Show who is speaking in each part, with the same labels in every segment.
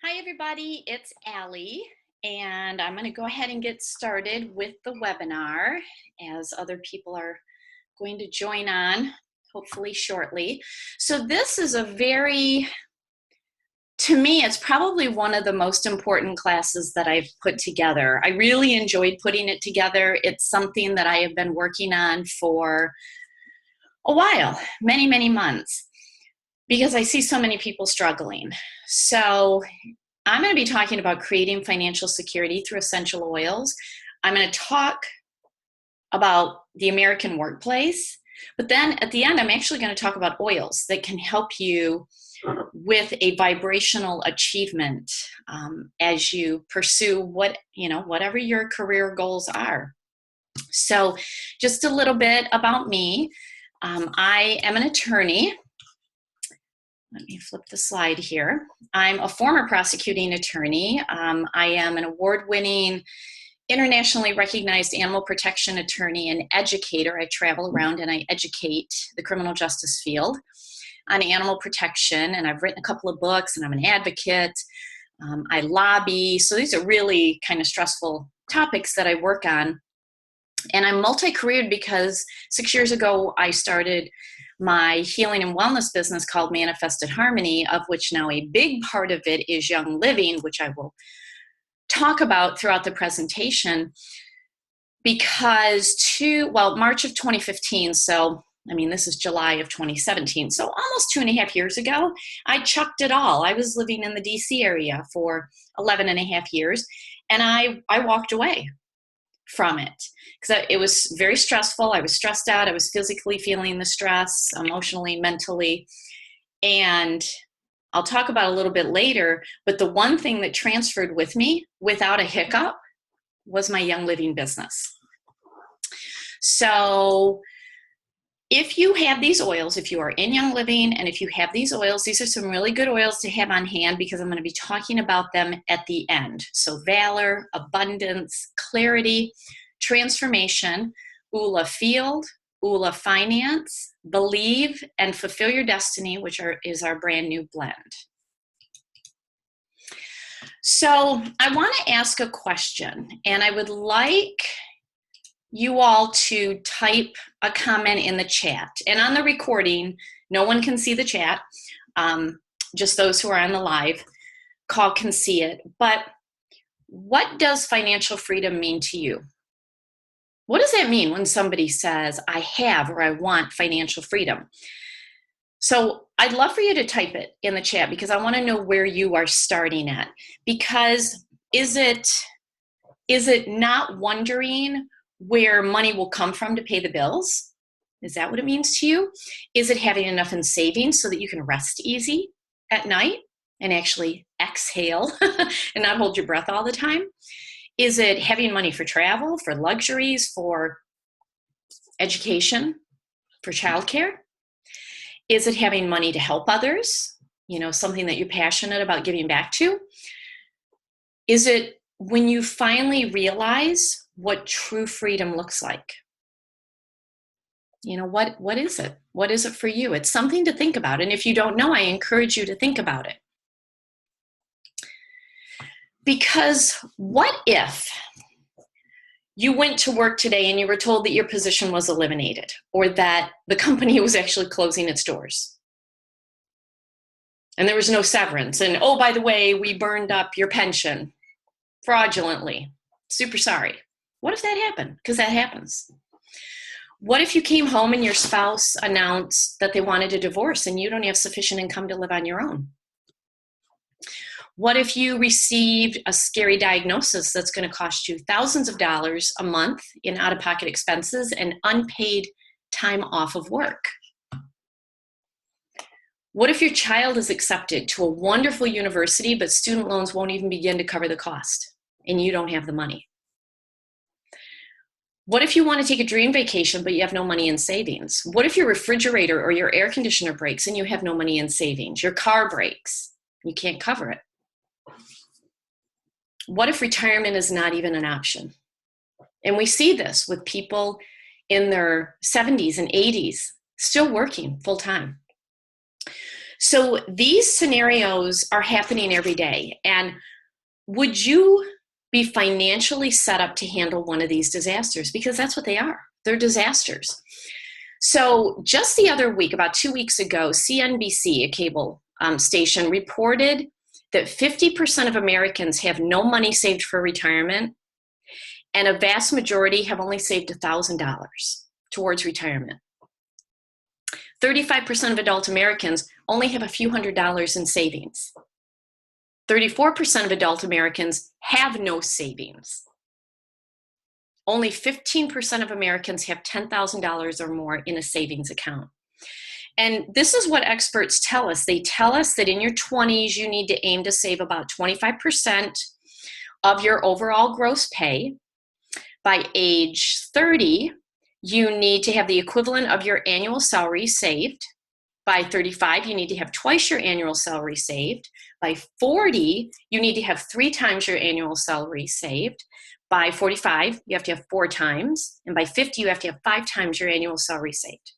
Speaker 1: Hi, everybody. It's Allie, and I'm going to go ahead and get started with the webinar as other people are going to join on, hopefully shortly. So this is to me, it's probably one of the most important classes that I've put together. I really enjoyed putting it together. It's something that I have been working on for a while, many, many months, because I see so many people struggling. So I'm going to be talking about creating financial security through essential oils. I'm going to talk about the American workplace, but then at the end, I'm actually going to talk about oils that can help you with a vibrational achievement as you pursue whatever your career goals are. So just a little bit about me. I am an attorney. Let me flip the slide here. I'm a former prosecuting attorney. I am an award-winning, internationally recognized animal protection attorney and educator. I travel around and I educate the criminal justice field on animal protection, and I've written a couple of books, and I'm an advocate. I lobby. So these are really kind of stressful topics that I work on. And I'm multi-careered because 6 years ago, I started my healing and wellness business called Manifested Harmony, of which now a big part of it is Young Living, which I will talk about throughout the presentation. Because March of 2015, so this is July of 2017, so almost 2.5 years ago, I chucked it all. I was living in the DC area for 11.5 years, and I walked away from it because it was very stressful. I was stressed out. I was physically feeling the stress, emotionally, mentally. And I'll talk about it a little bit later, but the one thing that transferred with me without a hiccup was my Young Living business. So if you have these oils, if you are in Young Living, and if you have these oils, these are some really good oils to have on hand because I'm going to be talking about them at the end. So Valor, Abundance, Clarity, Transformation, Ula Field, Ula Finance, Believe, and Fulfill Your Destiny, which is our brand new blend. So I want to ask a question, and I would like you all to type a comment in the chat. And on the recording, no one can see the chat. Just those who are on the live call can see it. But what does financial freedom mean to you? What does that mean when somebody says, I have or I want financial freedom? So I'd love for you to type it in the chat because I want to know where you are starting at. Because is it not wondering where money will come from to pay the bills? Is that what it means to you? Is it having enough in savings so that you can rest easy at night and actually exhale and not hold your breath all the time? Is it having money for travel, for luxuries, for education, for childcare? Is it having money to help others? Something that you're passionate about giving back to? Is it when you finally realize what true freedom looks like? What is it? What is it for you? It's something to think about. And if you don't know, I encourage you to think about it. Because what if you went to work today and you were told that your position was eliminated or that the company was actually closing its doors? And there was no severance. And, oh, by the way, we burned up your pension fraudulently. Super sorry. What if that happened? Because that happens. What if you came home and your spouse announced that they wanted a divorce and you don't have sufficient income to live on your own? What if you received a scary diagnosis that's going to cost you thousands of dollars a month in out-of-pocket expenses and unpaid time off of work? What if your child is accepted to a wonderful university, but student loans won't even begin to cover the cost and you don't have the money? What if you want to take a dream vacation, but you have no money in savings? What if your refrigerator or your air conditioner breaks and you have no money in savings? Your car breaks, you can't cover it. What if retirement is not even an option? And we see this with people in their 70s and 80s still working full time. So these scenarios are happening every day. And would you be financially set up to handle one of these disasters? Because that's what they are. They're disasters. So just the other week, about 2 weeks ago, CNBC, a cable station, reported that 50% of Americans have no money saved for retirement, and a vast majority have only saved $1,000 towards retirement. 35% of adult Americans only have a few $100s in savings. 34% of adult Americans have no savings. Only 15% of Americans have $10,000 or more in a savings account. And this is what experts tell us. They tell us that in your 20s, you need to aim to save about 25% of your overall gross pay. By age 30, you need to have the equivalent of your annual salary saved. By 35, you need to have twice your annual salary saved. By 40, you need to have 3 times your annual salary saved. By 45, you have to have 4 times. And by 50, you have to have 5 times your annual salary saved.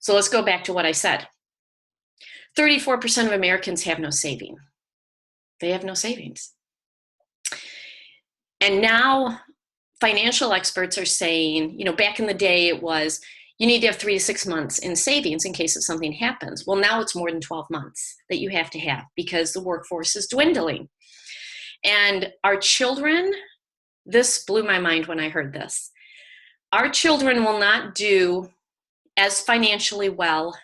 Speaker 1: So let's go back to what I said. 34% of Americans have no saving. They have no savings. And now financial experts are saying, back in the day it was, you need to have 3 to 6 months in savings in case if something happens. Well, now it's more than 12 months that you have to have because the workforce is dwindling. And our children, this blew my mind when I heard this. Our children will not do as financially well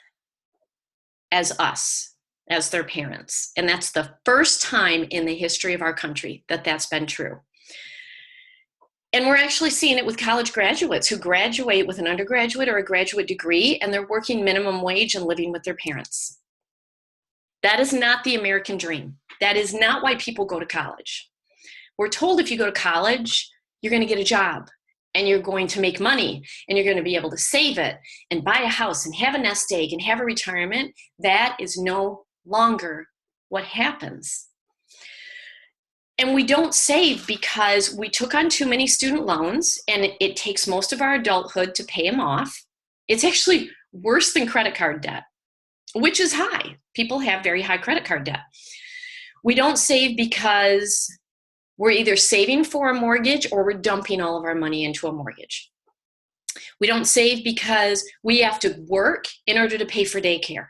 Speaker 1: as us, as their parents. And that's the first time in the history of our country that that's been true. And we're actually seeing it with college graduates who graduate with an undergraduate or a graduate degree, and they're working minimum wage and living with their parents. That is not the American dream. That is not why people go to college. We're told if you go to college, you're going to get a job and you're going to make money and you're going to be able to save it and buy a house and have a nest egg and have a retirement. That is no longer what happens. And we don't save because we took on too many student loans and it takes most of our adulthood to pay them off. It's actually worse than credit card debt, which is high. People have very high credit card debt. We don't save because we're either saving for a mortgage or we're dumping all of our money into a mortgage. We don't save because we have to work in order to pay for daycare.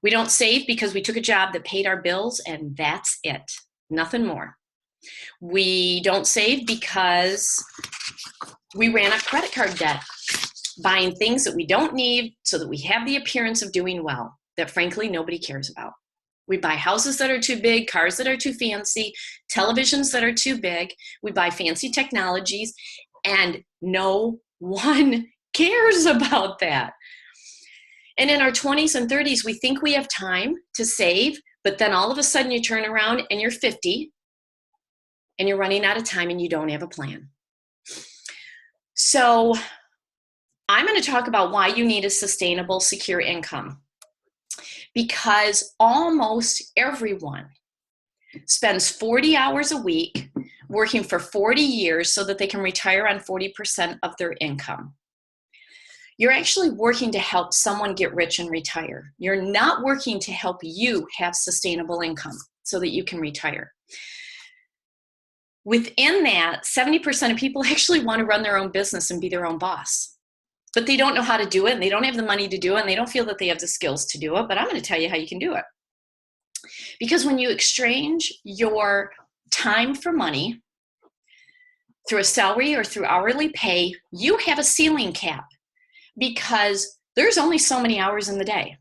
Speaker 1: We don't save because we took a job that paid our bills and that's it, nothing more. We don't save because we ran up credit card debt, buying things that we don't need so that we have the appearance of doing well, that frankly nobody cares about. We buy houses that are too big, cars that are too fancy, televisions that are too big. We buy fancy technologies and no one cares about that. And in our 20s and 30s, we think we have time to save, but then all of a sudden you turn around and you're 50 and you're running out of time and you don't have a plan. So I'm going to talk about why you need a sustainable, secure income. Because almost everyone spends 40 hours a week working for 40 years so that they can retire on 40% of their income. You're actually working to help someone get rich and retire. You're not working to help you have sustainable income so that you can retire. Within that, 70% of people actually want to run their own business and be their own boss. But they don't know how to do it, and they don't have the money to do it, and they don't feel that they have the skills to do it. But I'm going to tell you how you can do it. Because when you exchange your time for money through a salary or through hourly pay, you have a ceiling cap because there's only so many hours in the day.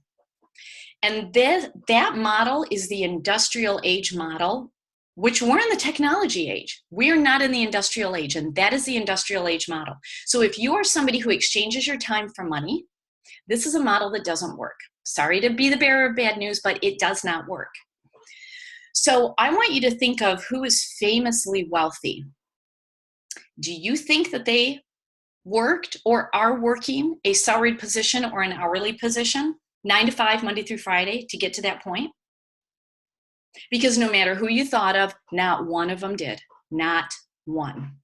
Speaker 1: And that model is the industrial age model, which we're in the technology age. We are not in the industrial age, and that is the industrial age model. So if you are somebody who exchanges your time for money, this is a model that doesn't work. Sorry to be the bearer of bad news, but it does not work. So I want you to think of who is famously wealthy. Do you think that they worked or are working a salaried position or an hourly position, 9 to 5, Monday through Friday, to get to that point? Because no matter who you thought of, not one of them did. Not one.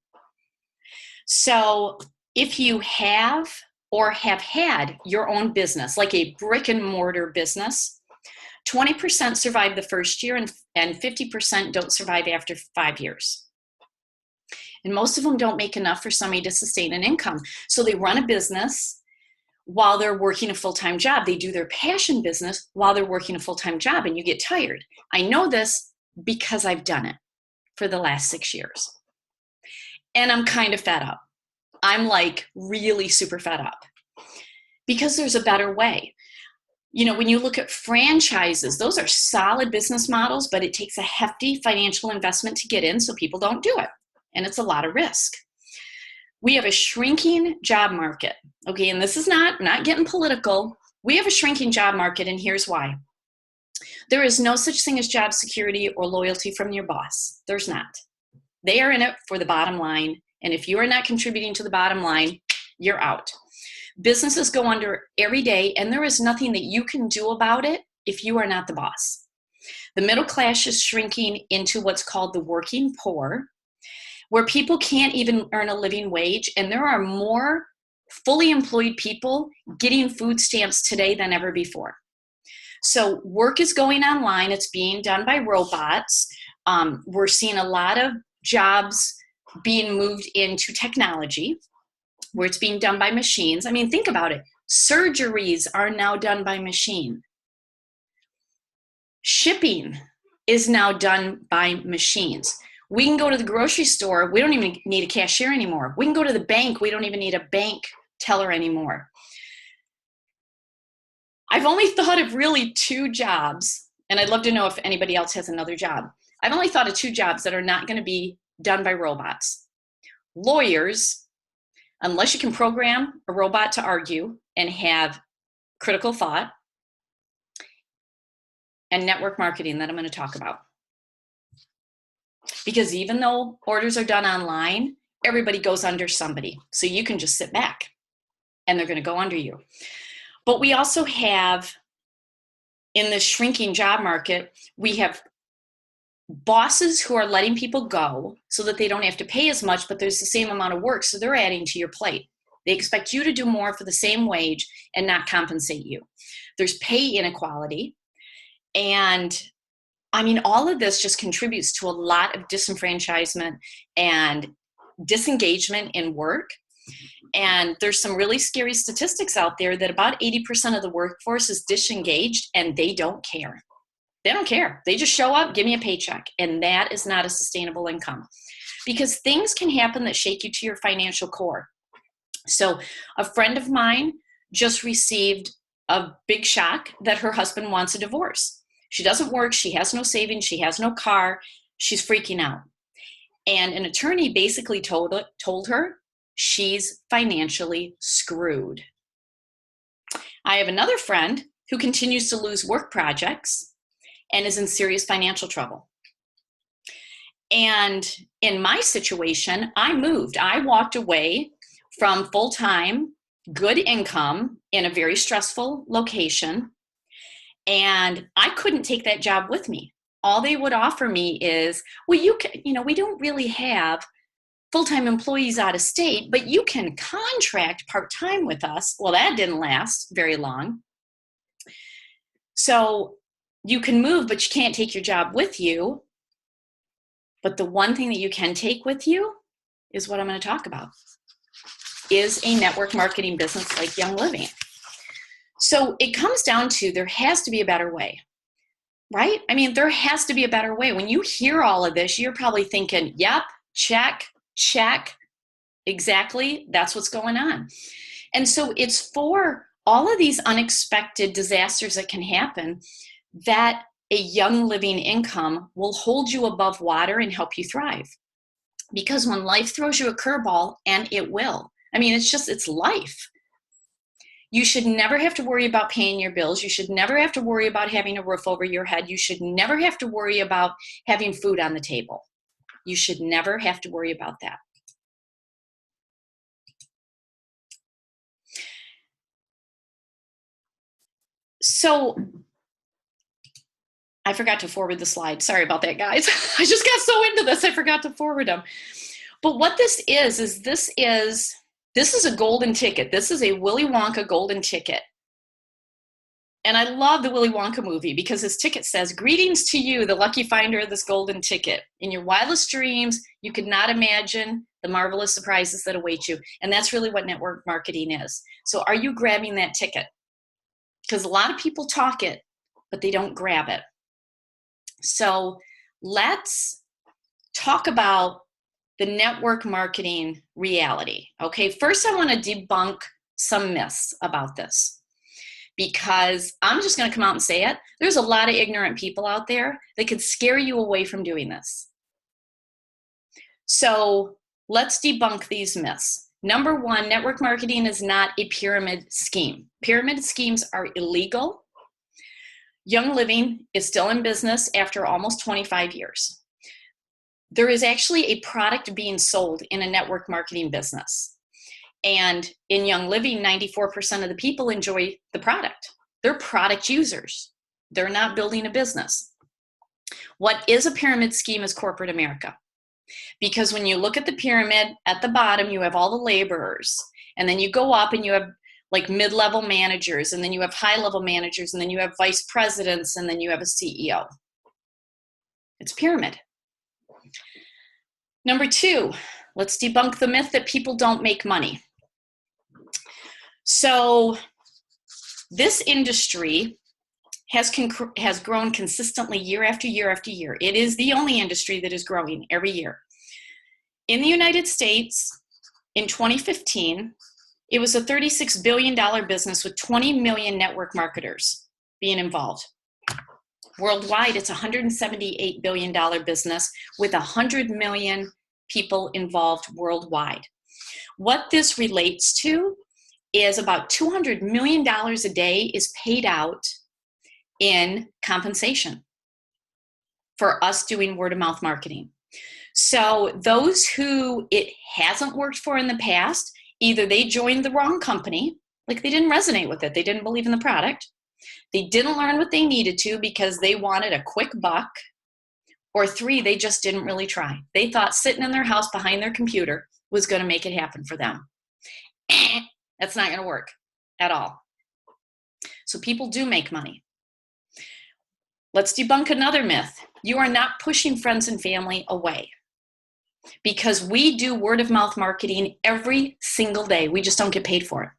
Speaker 1: So if you have or have had your own business, like a brick and mortar business, 20% survive the first year and 50% don't survive after 5 years. And most of them don't make enough for somebody to sustain an income. So they run a business while they're working a full-time job. They do their passion business while they're working a full-time job, and you get tired. I know this because I've done it for the last 6 years. And I'm kind of fed up. I'm like really super fed up because there's a better way. You know, when you look at franchises, those are solid business models, but it takes a hefty financial investment to get in, so people don't do it. And it's a lot of risk. We have a shrinking job market. Okay, and this is not getting political. We have a shrinking job market, and here's why. There is no such thing as job security or loyalty from your boss. There's not. They are in it for the bottom line, and if you are not contributing to the bottom line, you're out. Businesses go under every day, and there is nothing that you can do about it if you are not the boss. The middle class is shrinking into what's called the working poor, where people can't even earn a living wage, and there are more fully employed people getting food stamps today than ever before. So work is going online. It's being done by robots. We're seeing a lot of jobs being moved into technology, where it's being done by machines. I mean, think about it. Surgeries are now done by machine. Shipping is now done by machines. We can go to the grocery store. We don't even need a cashier anymore. We can go to the bank. We don't even need a bank teller anymore. I've only thought of really 2 jobs, and I'd love to know if anybody else has another job. I've only thought of 2 jobs that are not going to be done by robots. Lawyers, unless you can program a robot to argue and have critical thought, and network marketing that I'm going to talk about. Because even though orders are done online, everybody goes under somebody. So you can just sit back and they're going to go under you. But we also have, in this shrinking job market, we have bosses who are letting people go so that they don't have to pay as much, but there's the same amount of work, so they're adding to your plate. They expect you to do more for the same wage and not compensate you. There's pay inequality. And I mean, all of this just contributes to a lot of disenfranchisement and disengagement in work. And there's some really scary statistics out there that about 80% of the workforce is disengaged, and they don't care. They don't care. They just show up, give me a paycheck. And that is not a sustainable income, because things can happen that shake you to your financial core. So a friend of mine just received a big shock that her husband wants a divorce. She doesn't work. She has no savings. She has no car. She's freaking out. And an attorney basically told her she's financially screwed. I have another friend who continues to lose work projects and is in serious financial trouble. And in my situation, I moved. I walked away from full-time, good income in a very stressful location, and I couldn't take that job with me. All they would offer me is, well, we don't really have full-time employees out of state, but you can contract part-time with us. Well, that didn't last very long. So you can move, but you can't take your job with you. But the one thing that you can take with you is what I'm going to talk about, is a network marketing business like Young Living. So it comes down to, there has to be a better way, right? I mean, there has to be a better way. When you hear all of this, you're probably thinking, yep, check, exactly, that's what's going on. And so it's for all of these unexpected disasters that can happen that a Young Living income will hold you above water and help you thrive. Because when life throws you a curveball, and it will, I mean, it's life. You should never have to worry about paying your bills. You should never have to worry about having a roof over your head. You should never have to worry about having food on the table. You should never have to worry about that. So I forgot to forward the slide. Sorry about that, guys. I just got so into this, I forgot to forward them. But what this is This is a golden ticket. This is a Willy Wonka golden ticket. And I love the Willy Wonka movie because his ticket says, "Greetings to you, the lucky finder of this golden ticket. In your wildest dreams, you could not imagine the marvelous surprises that await you." And that's really what network marketing is. So are you grabbing that ticket? Because a lot of people talk it, but they don't grab it. So let's talk about the network marketing reality. Okay, first I want to debunk some myths about this, because I'm just going to come out and say it. There's a lot of ignorant people out there that could scare you away from doing this. So let's debunk these myths. Number one, network marketing is not a pyramid scheme. Pyramid schemes are illegal. Young Living is still in business after almost 25 years. There is actually a product being sold in a network marketing business. And in Young Living, 94% of the people enjoy the product. They're product users. They're not building a business. What is a pyramid scheme is corporate America. Because when you look at the pyramid, at the bottom, you have all the laborers. And then you go up and you have like mid-level managers, and then you have high-level managers, and then you have vice presidents, and then you have a CEO. It's a pyramid. Number two, let's debunk the myth that people don't make money. So this industry has grown consistently year after year after year. It is the only industry that is growing every year. In the United States, in 2015, it was a $36 billion business with 20 million network marketers being involved. Worldwide, it's a $178 billion business with 100 million people involved worldwide. What this relates to is about $200 million a day is paid out in compensation for us doing word-of-mouth marketing. So those who it hasn't worked for in the past, either they joined the wrong company, like they didn't resonate with it, they didn't believe in the product, they didn't learn what they needed to because they wanted a quick buck, or three, they just didn't really try. They thought sitting in their house behind their computer was going to make it happen for them. That's not going to work at all. So people do make money. Let's debunk another myth. You are not pushing friends and family away, because we do word-of-mouth marketing every single day. We just don't get paid for it.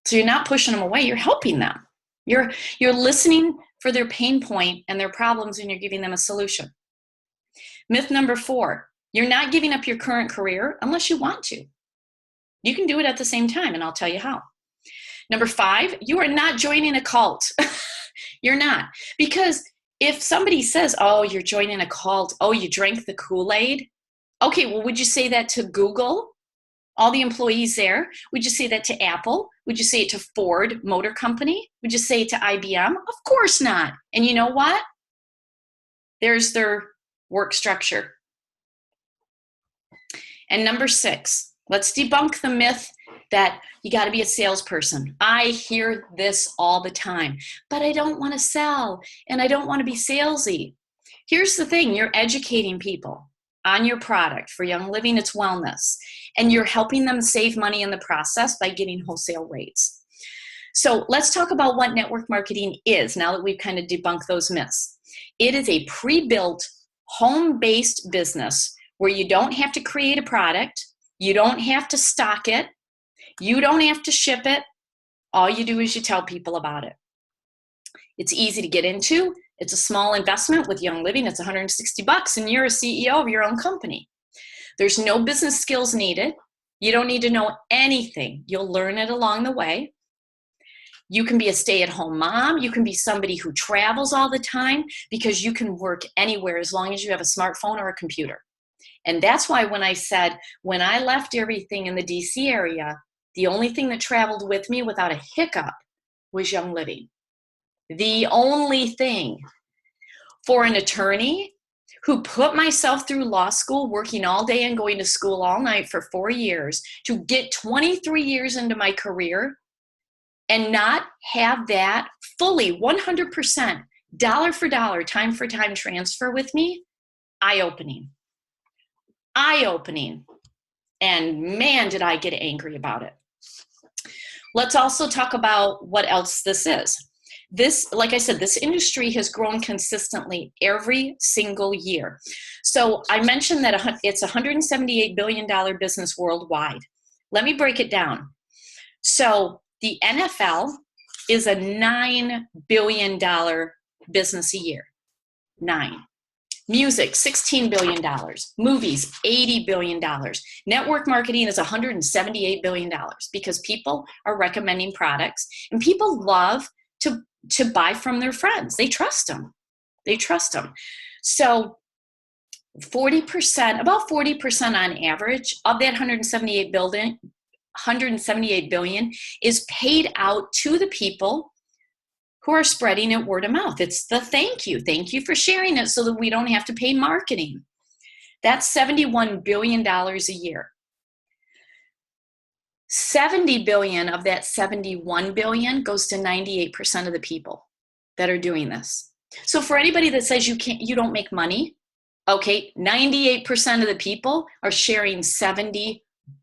Speaker 1: So you're not pushing them away. You're helping them. You're listening for their pain point and their problems, and you're giving them a solution. Myth number four, you're not giving up your current career unless you want to. You can do it at the same time, and I'll tell you how. Number five, you are not joining a cult. You're not. Because if somebody says, oh, you're joining a cult, oh, you drank the Kool-Aid. Okay, well, would you say that to Google, all the employees there? Would you say that to Apple? Would you say it to Ford Motor Company? Would you say it to IBM? Of course not. And you know what? There's their work structure. And number six, let's debunk the myth that you got to be a salesperson. I hear this all the time, but I don't want to sell and I don't want to be salesy. Here's the thing, you're educating people on your product. For Young Living, it's wellness, and you're helping them save money in the process by getting wholesale rates. So let's talk about what network marketing is now that we've kind of debunked those myths. It is a pre-built, home-based business where you don't have to create a product, you don't have to stock it, you don't have to ship it. All you do is you tell people about it. It's easy to get into. It's a small investment. With Young Living, it's $160 and you're a CEO of your own company. There's no business skills needed. You don't need to know anything. You'll learn it along the way. You can be a stay-at-home mom. You can be somebody who travels all the time, because you can work anywhere as long as you have a smartphone or a computer. And that's why when I said, when I left everything in the DC area, the only thing that traveled with me without a hiccup was Young Living. The only thing. For an attorney who put myself through law school, working all day and going to school all night for 4 years, to get 23 years into my career and not have that fully 100% dollar for dollar, time for time transfer with me, eye-opening. Eye-opening. And man, did I get angry about it. Let's also talk about what else this is. This, like I said, this industry has grown consistently every single year. So I mentioned that it's a $178 billion business worldwide. Let me break it down. So the NFL is a $9 billion business a year. 9. Music, $16 billion. Movies, $80 billion. Network marketing is $178 billion because people are recommending products and people love to buy from their friends. They trust them. They trust them. So 40%, about 40% on average of that 178 billion is paid out to the people who are spreading it word of mouth. It's the thank you. Thank you for sharing it so that we don't have to pay marketing. That's $71 billion a year. 70 billion of that 71 billion goes to 98% of the people that are doing this. So for anybody that says you don't make money, okay, 98% of the people are sharing $70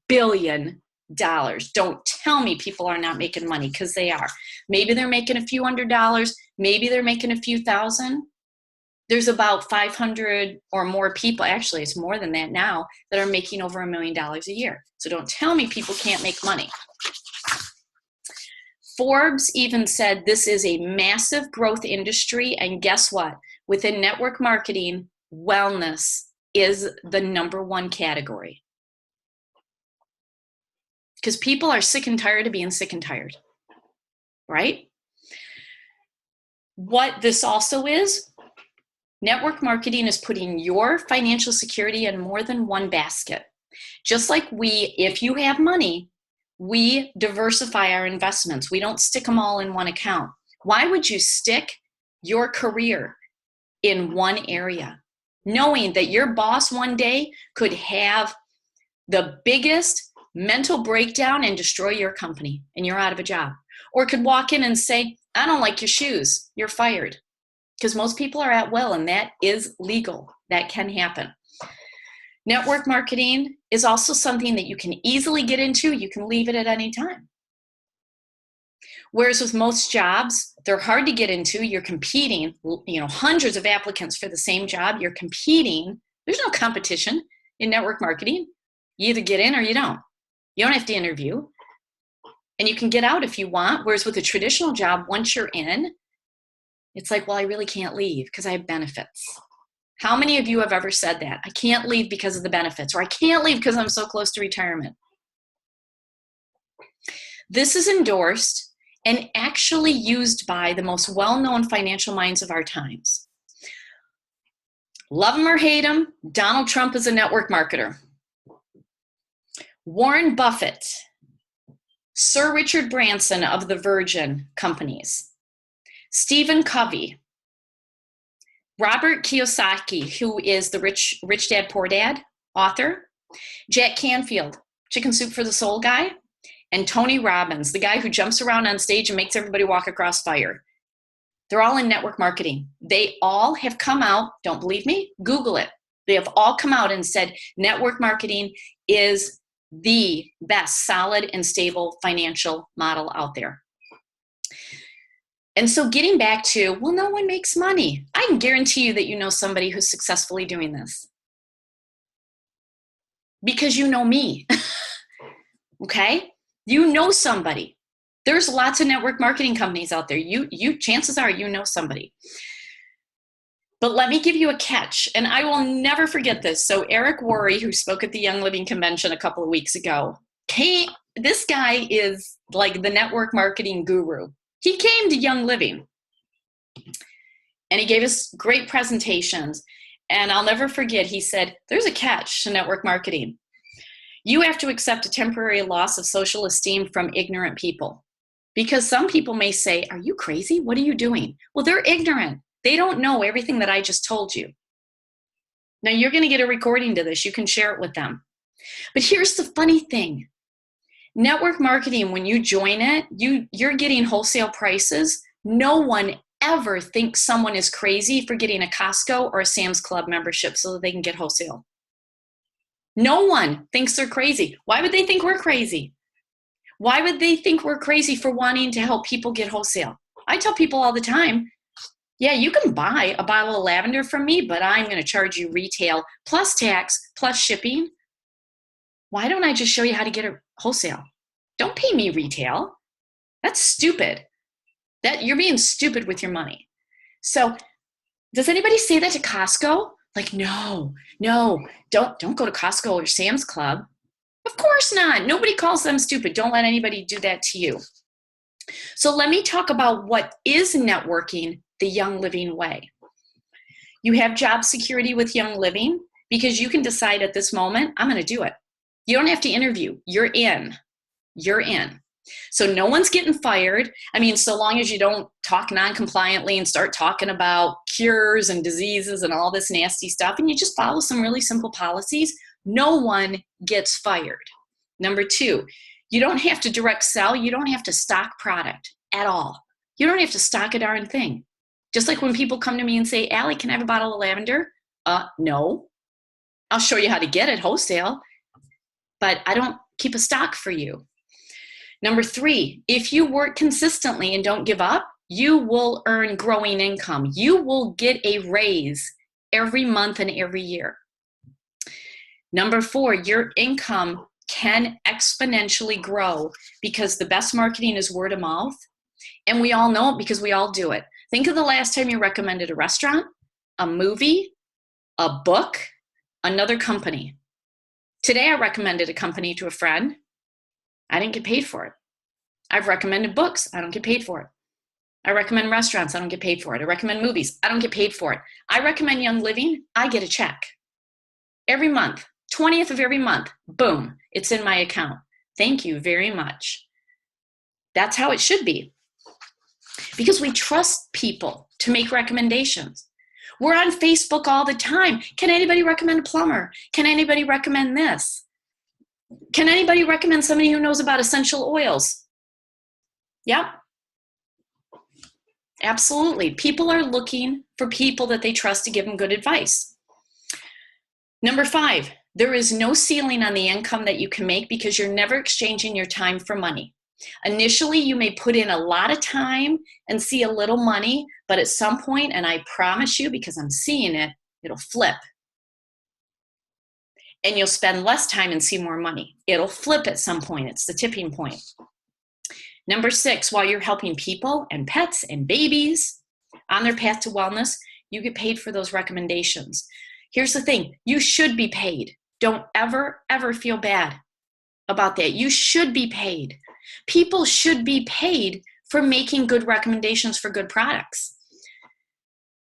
Speaker 1: billion. Don't tell me people are not making money, because they are. Maybe they're making a few $100s, maybe they're making a few thousand. There's about 500 or more people, actually it's more than that now, that are making over $1 million a year. So don't tell me people can't make money. Forbes even said this is a massive growth industry, and guess what? Within network marketing, wellness is the #1 category. Because people are sick and tired of being sick and tired, right? What this also is, network marketing is putting your financial security in more than one basket. Just like if you have money, we diversify our investments. We don't stick them all in one account. Why would you stick your career in one area, knowing that your boss one day could have the biggest mental breakdown and destroy your company and you're out of a job? Or could walk in and say, I don't like your shoes, you're fired. Because most people are at will, and that is legal. That can happen. Network marketing is also something that you can easily get into. You can leave it at any time. Whereas with most jobs, they're hard to get into. You're competing, hundreds of applicants for the same job. You're competing. There's no competition in network marketing. You either get in or you don't. You don't have to interview. And you can get out if you want. Whereas with a traditional job, once you're in, it's like, well, I really can't leave because I have benefits. How many of you have ever said that? I can't leave because of the benefits, or I can't leave because I'm so close to retirement. This is endorsed and actually used by the most well-known financial minds of our times. Love him or hate him, Donald Trump is a network marketer. Warren Buffett, Sir Richard Branson of the Virgin Companies, Stephen Covey, Robert Kiyosaki, who is the Rich Dad, Poor Dad author, Jack Canfield, Chicken Soup for the Soul guy, and Tony Robbins, the guy who jumps around on stage and makes everybody walk across fire. They're all in network marketing. They all have come out, don't believe me? Google it. They have all come out and said network marketing is the best solid and stable financial model out there. And so getting back to, well, no one makes money. I can guarantee you that you know somebody who's successfully doing this. Because you know me, okay? You know somebody. There's lots of network marketing companies out there. You chances are you know somebody. But let me give you a catch, and I will never forget this. So Eric Worre, who spoke at the Young Living Convention a couple of weeks ago, this guy is like the network marketing guru. He came to Young Living, and he gave us great presentations. And I'll never forget, he said, there's a catch to network marketing. You have to accept a temporary loss of social esteem from ignorant people. Because some people may say, are you crazy? What are you doing? Well, they're ignorant. They don't know everything that I just told you. Now, you're going to get a recording to this. You can share it with them. But here's the funny thing. Network marketing, when you join it, you're getting wholesale prices. No one ever thinks someone is crazy for getting a Costco or a Sam's Club membership so that they can get wholesale. No one thinks they're crazy. Why would they think we're crazy? Why would they think we're crazy for wanting to help people get wholesale? I tell people all the time, yeah, you can buy a bottle of lavender from me, but I'm going to charge you retail plus tax plus shipping. Why don't I just show you how to get it wholesale? Don't pay me retail. That's stupid. That you're being stupid with your money. So does anybody say that to Costco? Like, no, don't go to Costco or Sam's Club. Of course not. Nobody calls them stupid. Don't let anybody do that to you. So let me talk about what is networking the Young Living way. You have job security with Young Living because you can decide at this moment, I'm going to do it. You don't have to interview. You're in. You're in. So no one's getting fired. I mean, so long as you don't talk non-compliantly and start talking about cures and diseases and all this nasty stuff, and you just follow some really simple policies, no one gets fired. Number two, you don't have to direct sell. You don't have to stock product at all. You don't have to stock a darn thing. Just like when people come to me and say, Allie, can I have a bottle of lavender? No. I'll show you how to get it wholesale, but I don't keep a stock for you. Number three, if you work consistently and don't give up, you will earn growing income. You will get a raise every month and every year. Number four, your income can exponentially grow because the best marketing is word of mouth. And we all know it because we all do it. Think of the last time you recommended a restaurant, a movie, a book, another company. Today I recommended a company to a friend. I didn't get paid for it. I've recommended books. I don't get paid for it. I recommend restaurants. I don't get paid for it. I recommend movies. I don't get paid for it. I recommend Young Living. I get a check every month. 20th of every month. Boom. It's in my account. Thank you very much. That's how it should be. Because we trust people to make recommendations. We're on Facebook all the time. Can anybody recommend a plumber? Can anybody recommend this? Can anybody recommend somebody who knows about essential oils? Yep. Absolutely. People are looking for people that they trust to give them good advice. Number five, there is no ceiling on the income that you can make because you're never exchanging your time for money. Initially, you may put in a lot of time and see a little money, but at some point, and I promise you, because I'm seeing it, it'll flip. And you'll spend less time and see more money. It'll flip at some point. It's the tipping point. Number six, while you're helping people and pets and babies on their path to wellness, you get paid for those recommendations. Here's the thing, you should be paid. Don't ever, ever feel bad about that. You should be paid. People should be paid for making good recommendations for good products.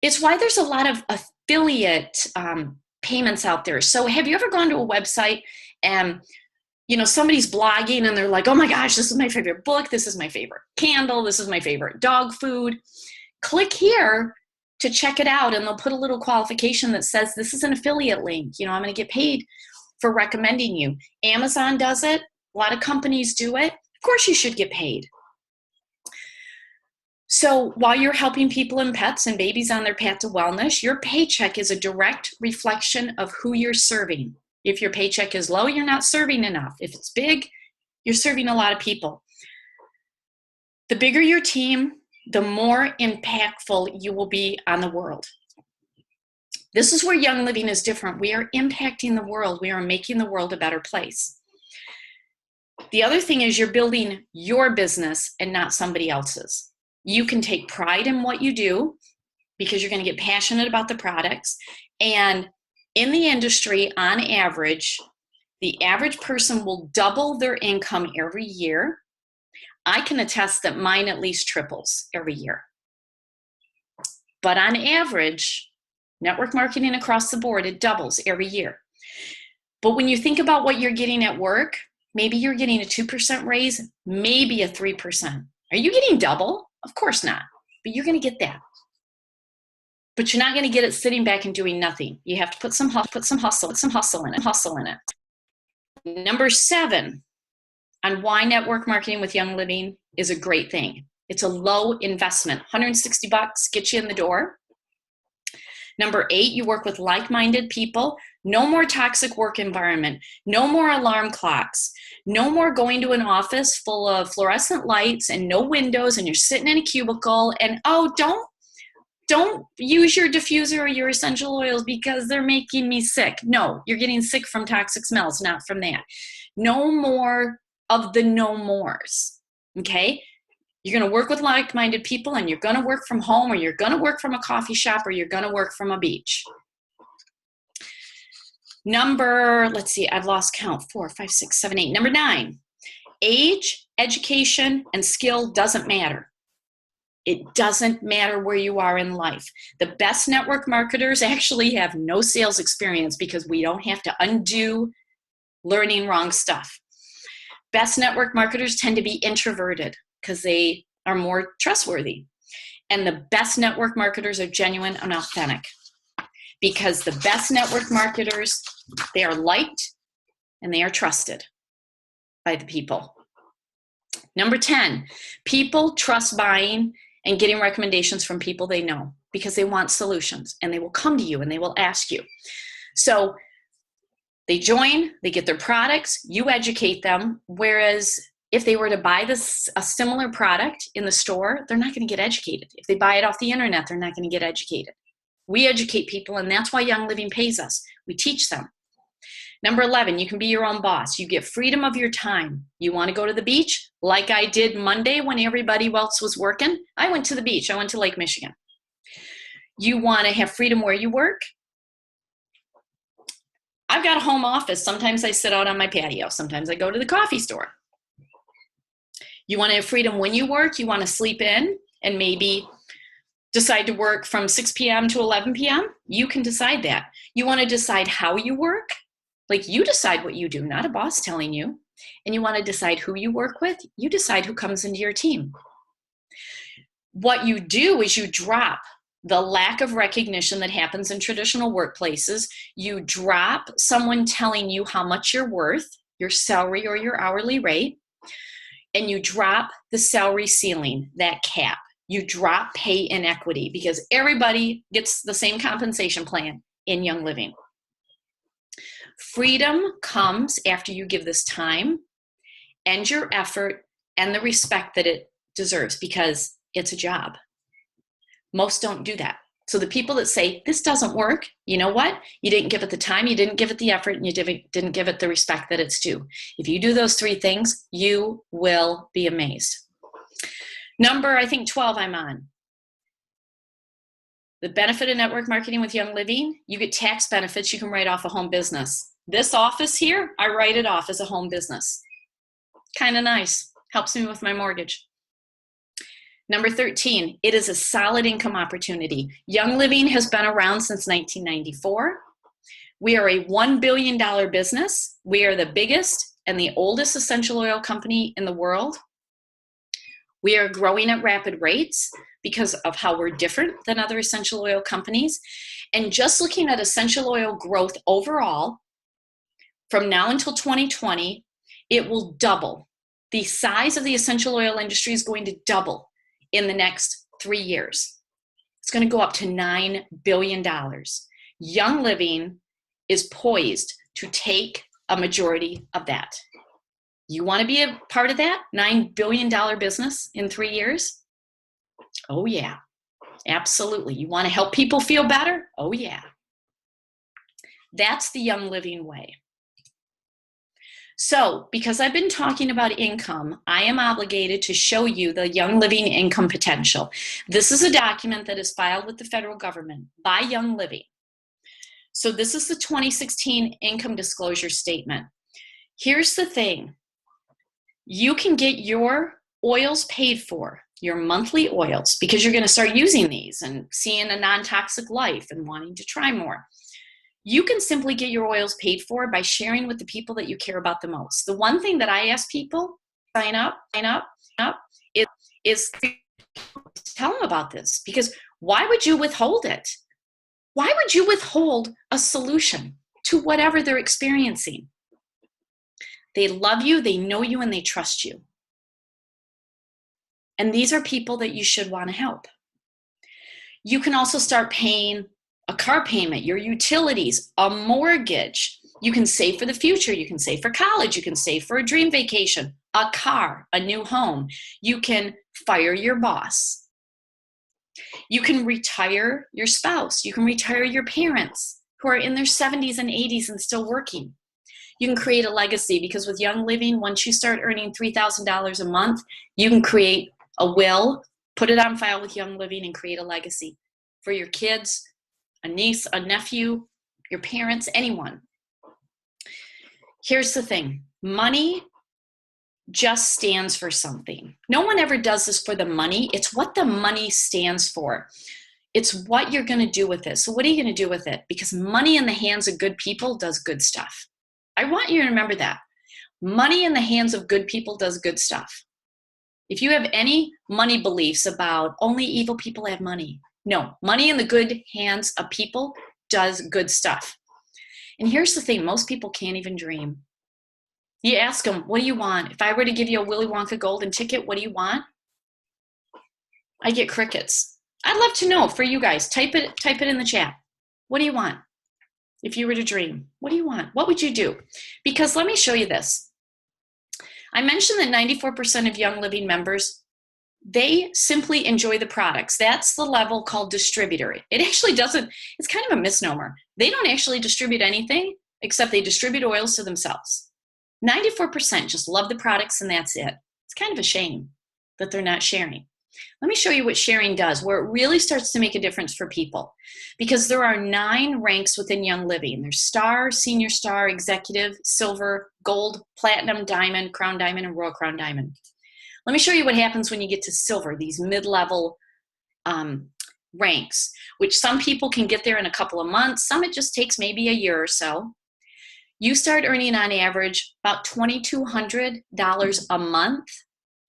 Speaker 1: It's why there's a lot of affiliate payments out there. So have you ever gone to a website and somebody's blogging and they're like, oh my gosh, this is my favorite book. This is my favorite candle. This is my favorite dog food. Click here to check it out. And they'll put a little qualification that says, this is an affiliate link. I'm going to get paid for recommending you. Amazon does it. A lot of companies do it. Of course you should get paid. So while you're helping people and pets and babies on their path to wellness, your paycheck is a direct reflection of who you're serving. If your paycheck is low, you're not serving enough. If it's big, you're serving a lot of people. The bigger your team, the more impactful you will be on the world. This is where Young Living is different. We are impacting the world. We are making the world a better place. The other thing is you're building your business and not somebody else's. You can take pride in what you do because you're going to get passionate about the products. And in the industry, on average, the average person will double their income every year. I can attest that mine at least triples every year. But on average, network marketing across the board, it doubles every year. But when you think about what you're getting at work, maybe you're getting a 2% raise, maybe a 3%. Are you getting double? Of course not, but you're going to get that. But you're not going to get it sitting back and doing nothing. You have to put some hustle in it. Number 7 on why network marketing with Young Living is a great thing. It's a low investment. $160 gets you in the door. Number 8, you work with like-minded people. No more toxic work environment. No more alarm clocks. No more going to an office full of fluorescent lights and no windows and you're sitting in a cubicle and, oh, don't use your diffuser or your essential oils because they're making me sick. No, you're getting sick from toxic smells, not from that. No more of the no mores, okay? You're going to work with like-minded people and you're going to work from home or you're going to work from a coffee shop or you're going to work from a beach. Number, let's see, I've lost count, 4, 5, 6, 7, 8. Number 9, age, education, and skill doesn't matter. It doesn't matter where you are in life. The best network marketers actually have no sales experience because we don't have to undo learning wrong stuff. Best network marketers tend to be introverted because they are more trustworthy. And the best network marketers are genuine and authentic because the best network marketers, they are liked and they are trusted by the people. Number 10, people trust buying and getting recommendations from people they know because they want solutions and they will come to you and they will ask you. So they join, they get their products, you educate them, whereas if they were to buy a similar product in the store, they're not going to get educated. If they buy it off the internet, they're not going to get educated. We educate people, and that's why Young Living pays us. We teach them. Number 11, you can be your own boss. You get freedom of your time. You want to go to the beach? Like I did Monday when everybody else was working. I went to the beach. I went to Lake Michigan. You want to have freedom where you work? I've got a home office. Sometimes I sit out on my patio. Sometimes I go to the coffee store. You want to have freedom when you work? You want to sleep in and maybe decide to work from 6 p.m. to 11 p.m.? You can decide that. You want to decide how you work? Like you decide what you do, not a boss telling you. And you want to decide who you work with? You decide who comes into your team. What you do is you drop the lack of recognition that happens in traditional workplaces. You drop someone telling you how much you're worth, your salary or your hourly rate, and you drop the salary ceiling, that cap. You drop pay inequity because everybody gets the same compensation plan in Young Living. Freedom comes after you give this time and your effort and the respect that it deserves because it's a job. Most don't do that. So the people that say, this doesn't work, you know what? You didn't give it the time, you didn't give it the effort, and you didn't give it the respect that it's due. If you do those 3 things, you will be amazed. Number, I think 12 I'm on. The benefit of network marketing with Young Living, you get tax benefits you can write off a home business. This office here, I write it off as a home business. Kind of nice. Helps me with my mortgage. Number 13, it is a solid income opportunity. Young Living has been around since 1994. We are a $1 billion business. We are the biggest and the oldest essential oil company in the world. We are growing at rapid rates because of how we're different than other essential oil companies. And just looking at essential oil growth overall, from now until 2020, it will double. The size of the essential oil industry is going to double in the next 3 years. It's going to go up to $9 billion. Young Living is poised to take a majority of that. You want to be a part of that $9 billion business in 3 years? Oh yeah, absolutely. You want to help people feel better? Oh yeah. That's the Young Living way. So, because I've been talking about income, I am obligated to show you the Young Living income potential. This is a document that is filed with the federal government by Young Living. So this is the 2016 income disclosure statement. Here's the thing. You can get your oils paid for, your monthly oils, because you're going to start using these and seeing a non-toxic life and wanting to try more. You can simply get your oils paid for by sharing with the people that you care about the most. The one thing that I ask people, sign up, is tell them about this. Because why would you withhold it? Why would you withhold a solution to whatever they're experiencing? They love you, they know you, and they trust you. And these are people that you should want to help. You can also start paying a car payment, your utilities, a mortgage. You can save for the future. You can save for college. You can save for a dream vacation, a car, a new home. You can fire your boss. You can retire your spouse. You can retire your parents who are in their 70s and 80s and still working. You can create a legacy, because with Young Living, once you start earning $3,000 a month, you can create a will, put it on file with Young Living, and create a legacy for your kids, a niece, a nephew, your parents, anyone. Here's the thing. Money just stands for something. No one ever does this for the money. It's what the money stands for. It's what you're going to do with it. So what are you going to do with it? Because money in the hands of good people does good stuff. I want you to remember that. Money in the hands of good people does good stuff. If you have any money beliefs about only evil people have money, no, money in the good hands of people does good stuff. And here's the thing, most people can't even dream. You ask them, what do you want? If I were to give you a Willy Wonka golden ticket, what do you want? I get crickets. I'd love to know for you guys. Type it in the chat. What do you want? If you were to dream, what do you want? What would you do? Because let me show you this. I mentioned that 94% of Young Living members, they simply enjoy the products. That's the level called distributor. It actually doesn't, it's kind of a misnomer. They don't actually distribute anything except they distribute oils to themselves. 94% just love the products and that's it. It's kind of a shame that they're not sharing. Let me show you what sharing does, where it really starts to make a difference for people. Because there are 9 ranks within Young Living. There's star, senior star, executive, silver, gold, platinum, diamond, crown diamond, and royal crown diamond. Let me show you what happens when you get to silver, these mid-level ranks, which some people can get there in a couple of months. Some it just takes maybe a year or so. You start earning on average about $2,200 a month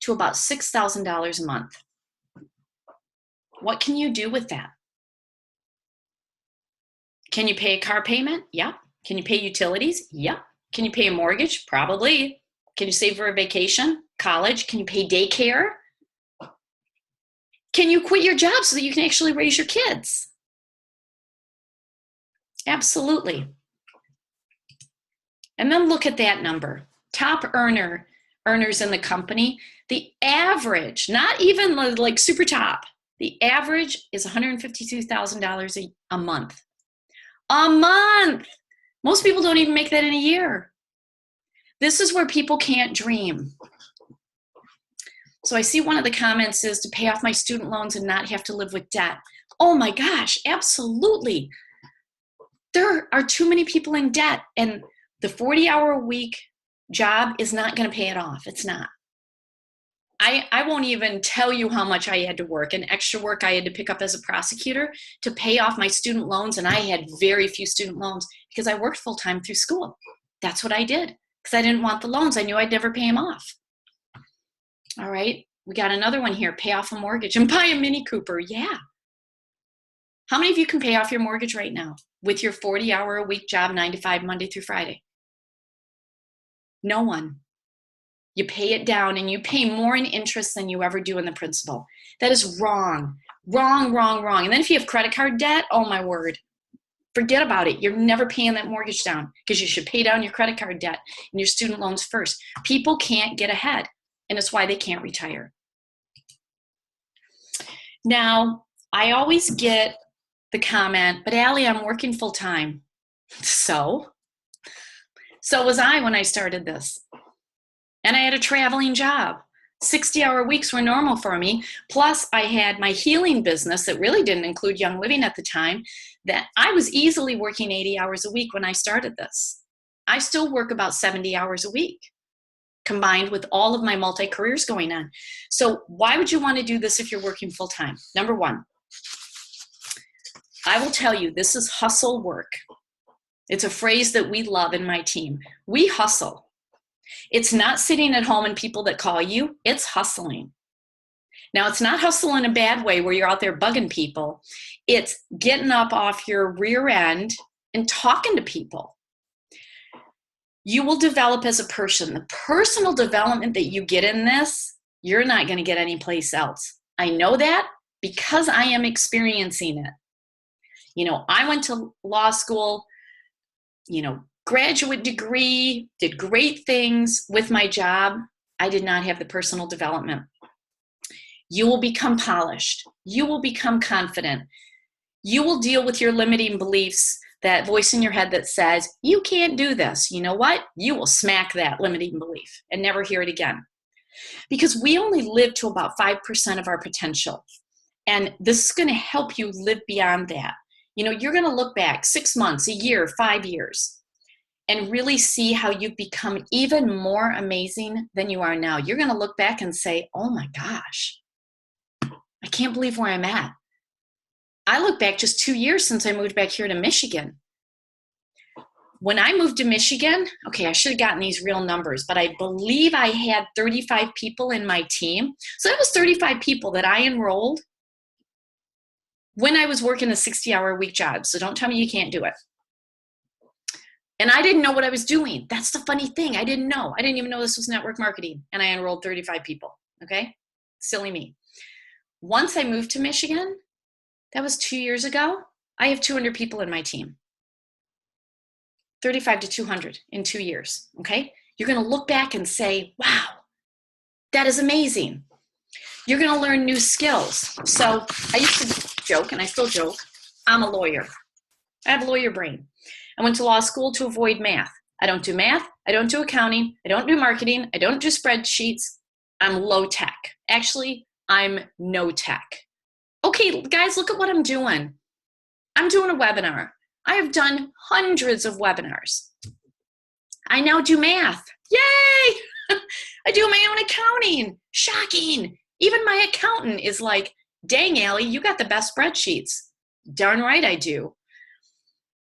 Speaker 1: to about $6,000 a month. What can you do with that? Can you pay a car payment? Yeah. Can you pay utilities? Yeah. Can you pay a mortgage? Probably. Can you save for a vacation? College? Can you pay daycare? Can you quit your job so that you can actually raise your kids? Absolutely. And then look at that number. Top earners in the company, the average, not even like super top, the average is $152,000 a month. A month! Most people don't even make that in a year. This is where people can't dream. So I see one of the comments is to pay off my student loans and not have to live with debt. Oh my gosh, absolutely. There are too many people in debt, and the 40-hour-a-week job is not going to pay it off. It's not. I won't even tell you how much I had to work and extra work I had to pick up as a prosecutor to pay off my student loans, and I had very few student loans because I worked full-time through school. That's what I did because I didn't want the loans. I knew I'd never pay them off. All right, we got another one here, pay off a mortgage and buy a Mini Cooper. Yeah. How many of you can pay off your mortgage right now with your 40-hour-a-week job, 9 to 5, Monday through Friday? No one. You pay it down and you pay more in interest than you ever do in the principal. That is wrong. Wrong, wrong, wrong. And then if you have credit card debt, oh my word, forget about it. You're never paying that mortgage down because you should pay down your credit card debt and your student loans first. People can't get ahead, and it's why they can't retire. Now, I always get the comment, but Allie, I'm working full time. So was I when I started this. And I had a traveling job. 60-hour weeks were normal for me. Plus, I had my healing business that really didn't include Young Living at the time, that I was easily working 80 hours a week when I started this. I still work about 70 hours a week, combined with all of my multi-careers going on. So why would you want to do this if you're working full-time? Number one, I will tell you, this is hustle work. It's a phrase that we love in my team. We hustle. It's not sitting at home and people that call you, it's hustling. Now, it's not hustle in a bad way where you're out there bugging people. It's getting up off your rear end and talking to people. You will develop as a person. The personal development that you get in this, you're not going to get anyplace else. I know that because I am experiencing it. I went to law school, graduate degree, did great things with my job. I did not have the personal development. You will become polished. You will become confident. You will deal with your limiting beliefs, that voice in your head that says, you can't do this. You know what? You will smack that limiting belief and never hear it again. Because we only live to about 5% of our potential. And this is going to help you live beyond that. You're going to look back 6 months, a year, 5 years, and really see how you've become even more amazing than you are now. You're going to look back and say, oh my gosh, I can't believe where I'm at. I look back just 2 years since I moved back here to Michigan. When I moved to Michigan, okay, I should have gotten these real numbers, but I believe I had 35 people in my team. So that was 35 people that I enrolled when I was working a 60-hour-a-week job. So don't tell me you can't do it. And I didn't know what I was doing. That's the funny thing. I didn't know. I didn't even know this was network marketing. And I enrolled 35 people. Okay? Silly me. Once I moved to Michigan, that was 2 years ago, I have 200 people in my team. 35 to 200 in 2 years. Okay? You're going to look back and say, wow, that is amazing. You're going to learn new skills. So I used to joke, and I still joke, I'm a lawyer. I have a lawyer brain. I went to law school to avoid math. I don't do math. I don't do accounting. I don't do marketing. I don't do spreadsheets. I'm low tech. Actually, I'm no tech. Okay, guys, look at what I'm doing. I'm doing a webinar. I have done hundreds of webinars. I now do math. Yay! I do my own accounting. Shocking. Even my accountant is like, dang, Allie, you got the best spreadsheets. Darn right I do.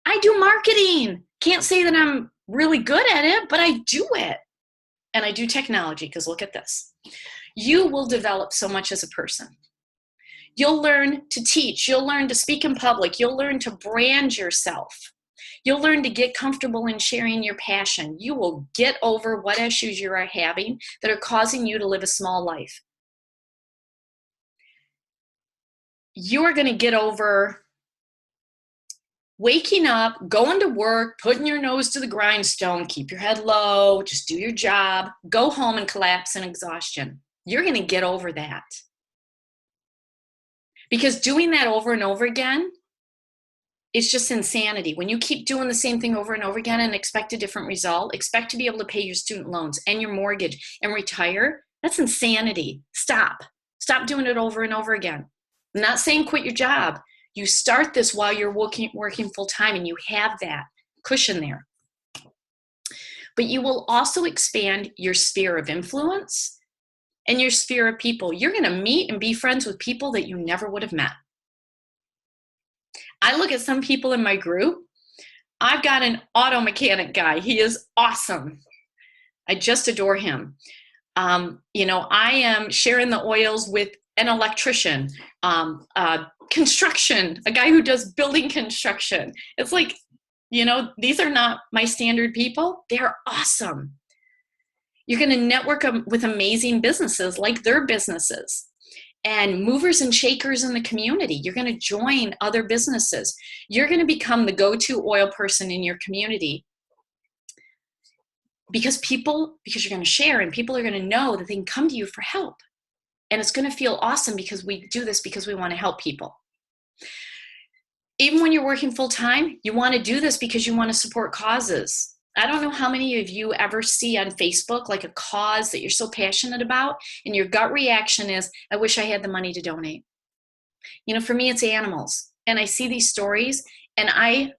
Speaker 1: I do marketing. Can't say that I'm really good at it, but I do it. And I do technology, because look at this. You will develop so much as a person. You'll learn to teach. You'll learn to speak in public. You'll learn to brand yourself. You'll learn to get comfortable in sharing your passion. You will get over what issues you are having that are causing you to live a small life. You are going to get over waking up, going to work, putting your nose to the grindstone, keep your head low, just do your job, go home and collapse in exhaustion. You're going to get over that. Because doing that over and over again, it's just insanity. When you keep doing the same thing over and over again and expect a different result, expect to be able to pay your student loans and your mortgage and retire, that's insanity. Stop. Stop doing it over and over again. I'm not saying quit your job. You start this while you're working full time, and you have that cushion there. But you will also expand your sphere of influence and your sphere of people. You're going to meet and be friends with people that you never would have met. I look at some people in my group. I've got an auto mechanic guy. He is awesome. I just adore him. I am sharing the oils with an electrician, construction, a guy who does building construction. It's like, these are not my standard people. They're awesome. You're going to network with amazing businesses like their businesses, and movers and shakers in the community. You're going to join other businesses. You're going to become the go-to oil person in your community because you're going to share, and people are going to know that they can come to you for help. And it's going to feel awesome because we do this because we want to help people. Even when you're working full time, you want to do this because you want to support causes. I don't know how many of you ever see on Facebook like a cause that you're so passionate about, and your gut reaction is, I wish I had the money to donate. For me, it's animals. And I see these stories, and I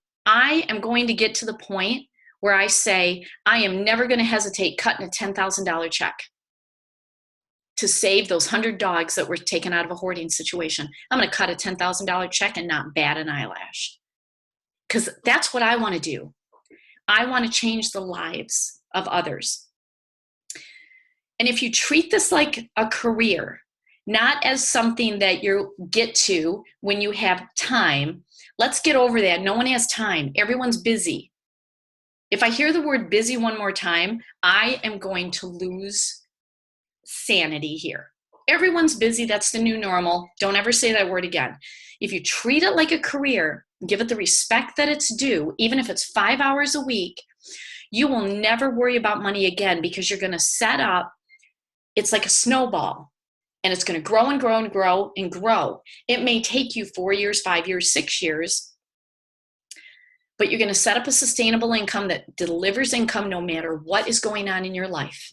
Speaker 1: am going to get to the point where I say, I am never going to hesitate cutting a $10,000 check to save those 100 dogs that were taken out of a hoarding situation. I'm going to cut a $10,000 check and not bat an eyelash. Because that's what I want to do. I want to change the lives of others. And if you treat this like a career, not as something that you get to when you have time, let's get over that. No one has time. Everyone's busy. If I hear the word busy one more time, I am going to lose sanity here. everyone's busy. That's the new normal. Don't ever say that word again. If you treat it like a career, give it the respect that it's due, even if it's 5 hours a week, you will never worry about money again, because you're going to set up, it's like a snowball, and it's going to grow and grow and grow and grow. It may take you 4 years, 5 years, 6 years, but you're going to set up a sustainable income that delivers income no matter what is going on in your life,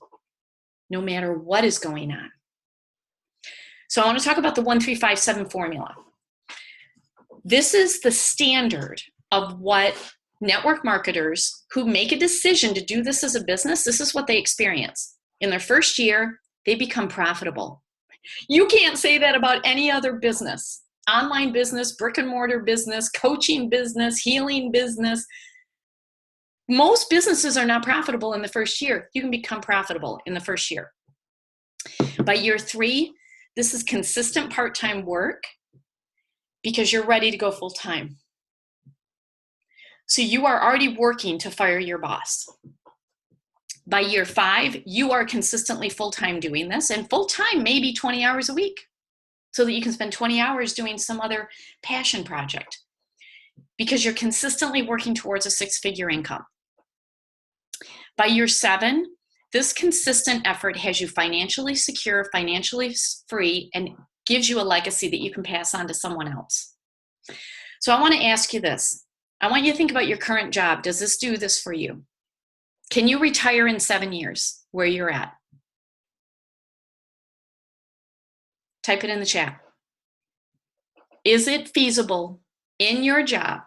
Speaker 1: no matter what is going on. So I want to talk about the 1357 formula. This is the standard of what network marketers who make a decision to do this as a business, this is what they experience. In their first year, they become profitable. You can't say that about any other business. Online business, brick and mortar business, coaching business, healing business. Most businesses are not profitable in the first year. You can become profitable in the first year. By year 3, this is consistent part-time work because you're ready to go full-time. So you are already working to fire your boss. By year 5, you are consistently full-time doing this, and full-time may be 20 hours a week, so that you can spend 20 hours doing some other passion project, because you're consistently working towards a 6-figure income. By year 7, this consistent effort has you financially secure, financially free, and gives you a legacy that you can pass on to someone else. So I want to ask you this. I want you to think about your current job. Does this do this for you? Can you retire in 7 years where you're at? Type it in the chat. Is it feasible in your job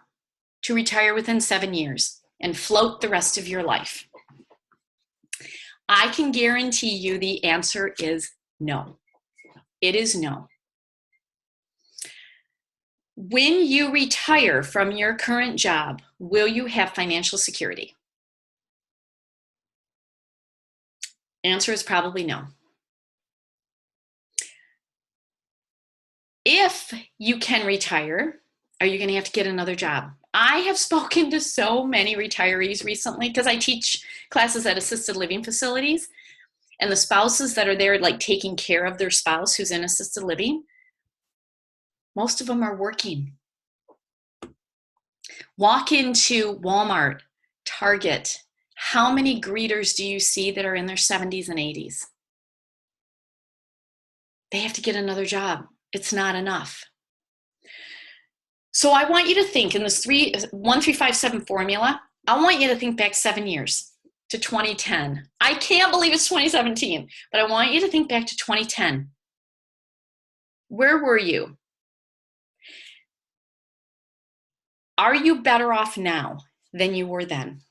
Speaker 1: to retire within 7 years and float the rest of your life? I can guarantee you the answer is no. It is no. When you retire from your current job, will you have financial security? Answer is probably no. If you can retire, are you going to have to get another job? I have spoken to so many retirees recently because I teach classes at assisted living facilities, and the spouses that are there, like taking care of their spouse who's in assisted living, most of them are working. Walk into Walmart, Target. How many greeters do you see that are in their 70s and 80s? They have to get another job. It's not enough. So I want you to think in this 1357 formula, I want you to think back 7 years to 2010. I can't believe it's 2017, but I want you to think back to 2010. Where were you? Are you better off now than you were then?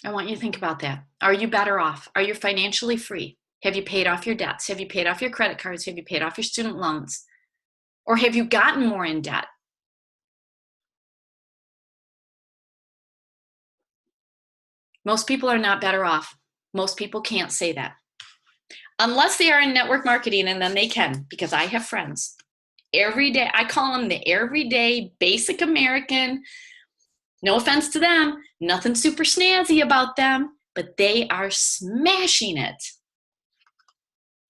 Speaker 1: I want you to think about that. Are you better off? Are you financially free? Have you paid off your debts? Have you paid off your credit cards? Have you paid off your student loans? Or have you gotten more in debt? Most people are not better off. Most people can't say that. Unless they are in network marketing, and then they can, because I have friends. Every day, I call them the everyday basic American. No offense to them, nothing super snazzy about them, but they are smashing it.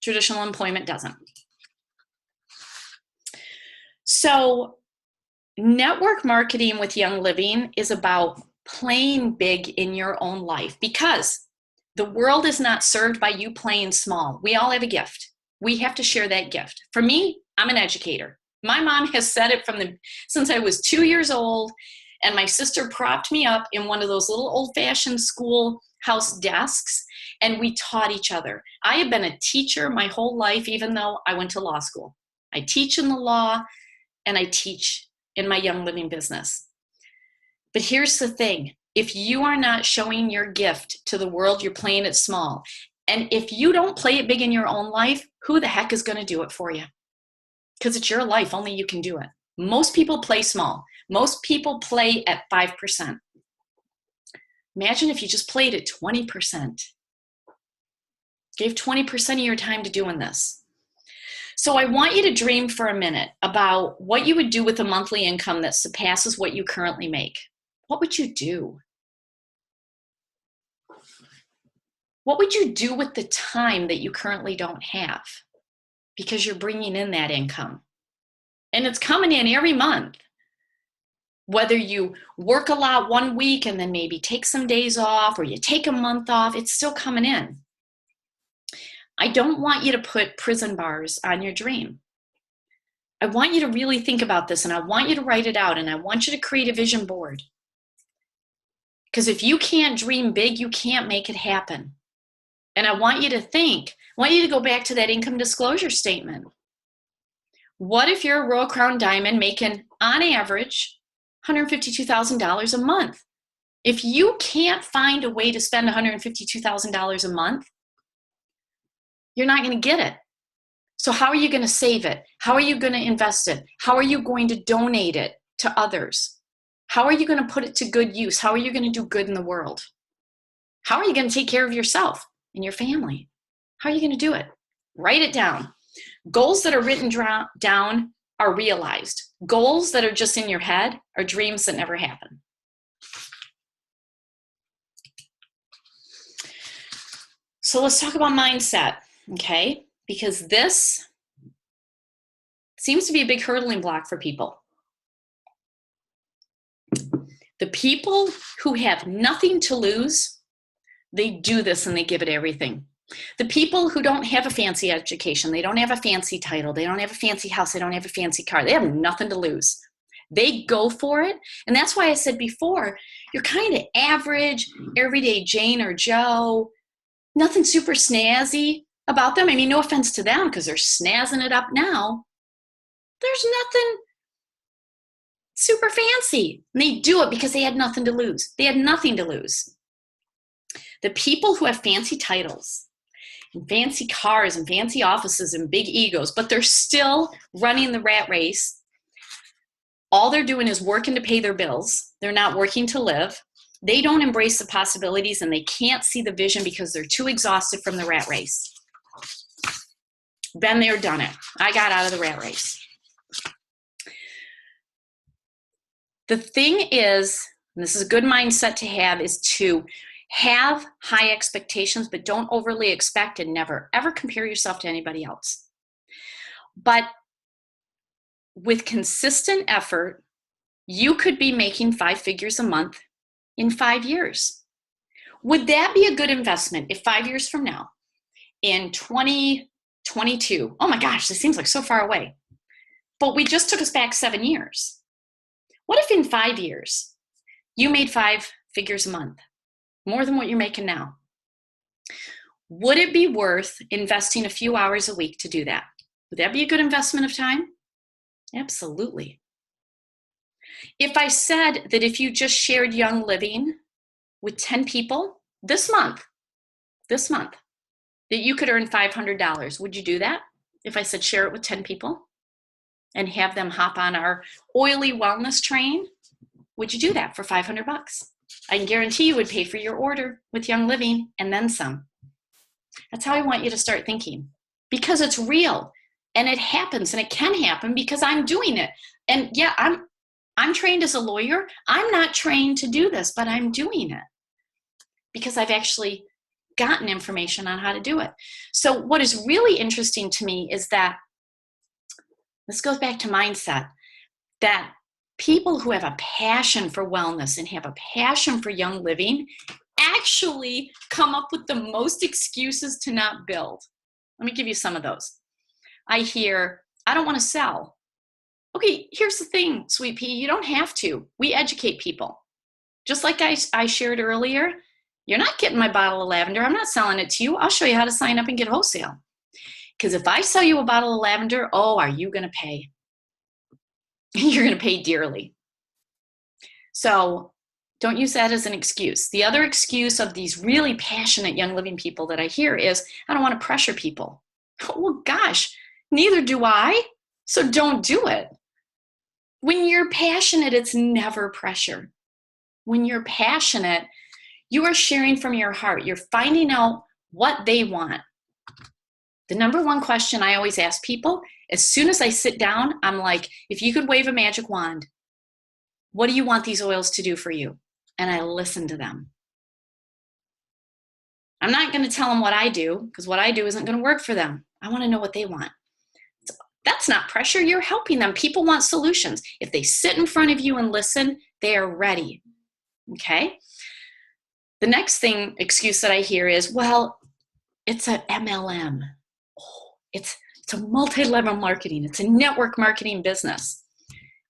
Speaker 1: Traditional employment doesn't. So network marketing with Young Living is about playing big in your own life, because the world is not served by you playing small. We all have a gift. We have to share that gift. For me, I'm an educator. My mom has said it since I was 2 years old, and my sister propped me up in one of those little old-fashioned schoolhouse desks, and we taught each other. I have been a teacher my whole life, even though I went to law school. I teach in the law, and I teach in my Young Living business. But here's the thing. If you are not showing your gift to the world, you're playing it small. And if you don't play it big in your own life, who the heck is going to do it for you? Because it's your life. Only you can do it. Most people play small. Most people play at 5%. Imagine if you just played at 20%. Gave 20% of your time to doing this. So I want you to dream for a minute about what you would do with a monthly income that surpasses what you currently make. What would you do? What would you do with the time that you currently don't have? Because you're bringing in that income. And it's coming in every month. Whether you work a lot one week and then maybe take some days off, or you take a month off, it's still coming in. I don't want you to put prison bars on your dream. I want you to really think about this, and I want you to write it out, and I want you to create a vision board. Because if you can't dream big, you can't make it happen. And I want you to think, I want you to go back to that income disclosure statement. What if you're a Royal Crown Diamond making, on average, $152,000 a month? If you can't find a way to spend $152,000 a month, you're not going to get it. So how are you going to save it? How are you going to invest it? How are you going to donate it to others? How are you going to put it to good use? How are you going to do good in the world? How are you going to take care of yourself and your family? How are you going to do it? Write it down. Goals that are written down are realized. Goals that are just in your head are dreams that never happen. So let's talk about mindset, okay? Because this seems to be a big hurdling block for people. The people who have nothing to lose, they do this and they give it everything. The people who don't have a fancy education, they don't have a fancy title, they don't have a fancy house, they don't have a fancy car, they have nothing to lose. They go for it. And that's why I said before, you're kind of average, everyday Jane or Joe, nothing super snazzy about them. I mean, no offense to them because they're snazzing it up now. There's nothing super fancy. And they do it because they had nothing to lose. They had nothing to lose. The people who have fancy titles and fancy cars and fancy offices and big egos, but they're still running the rat race. All they're doing is working to pay their bills. They're not working to live. They don't embrace the possibilities and they can't see the vision because they're too exhausted from the rat race. Been there, done it. I got out of the rat race. The thing is, and this is a good mindset to have, is to have high expectations, but don't overly expect and never, ever compare yourself to anybody else. But with consistent effort, you could be making 5 figures a month in 5 years. Would that be a good investment if 5 years from now, in 2022, oh my gosh, this seems like so far away, but we just took us back 7 years. What if in 5 years, you made 5 figures a month, more than what you're making now? Would it be worth investing a few hours a week to do that? Would that be a good investment of time? Absolutely. If I said that if you just shared Young Living with 10 people this month, that you could earn $500, would you do that? If I said share it with 10 people and have them hop on our oily wellness train, would you do that for $500? I can guarantee you would pay for your order with Young Living and then some. That's how I want you to start thinking, because it's real and it happens, and it can happen because I'm doing it. And yeah, I'm trained as a lawyer. I'm not trained to do this, but I'm doing it because I've actually gotten information on how to do it. So what is really interesting to me is that this goes back to mindset, that people who have a passion for wellness and have a passion for Young Living actually come up with the most excuses to not build. Let me give you some of those. I hear, I don't want to sell. Okay, here's the thing, Sweet Pea, you don't have to. We educate people. Just like I shared earlier, you're not getting my bottle of lavender. I'm not selling it to you. I'll show you how to sign up and get wholesale. Because if I sell you a bottle of lavender, oh, are you going to pay? You're going to pay dearly. So don't use that as an excuse. The other excuse of these really passionate Young Living people that I hear is, I don't want to pressure people. Well, gosh, neither do I. So don't do it. When you're passionate, it's never pressure. When you're passionate, you are sharing from your heart. You're finding out what they want. The number one question I always ask people, as soon as I sit down, I'm like, if you could wave a magic wand, what do you want these oils to do for you? And I listen to them. I'm not going to tell them what I do because what I do isn't going to work for them. I want to know what they want. So that's not pressure. You're helping them. People want solutions. If they sit in front of you and listen, they are ready. Okay? The next excuse that I hear is, well, it's an MLM. Oh, it's a multi-level marketing. It's a network marketing business.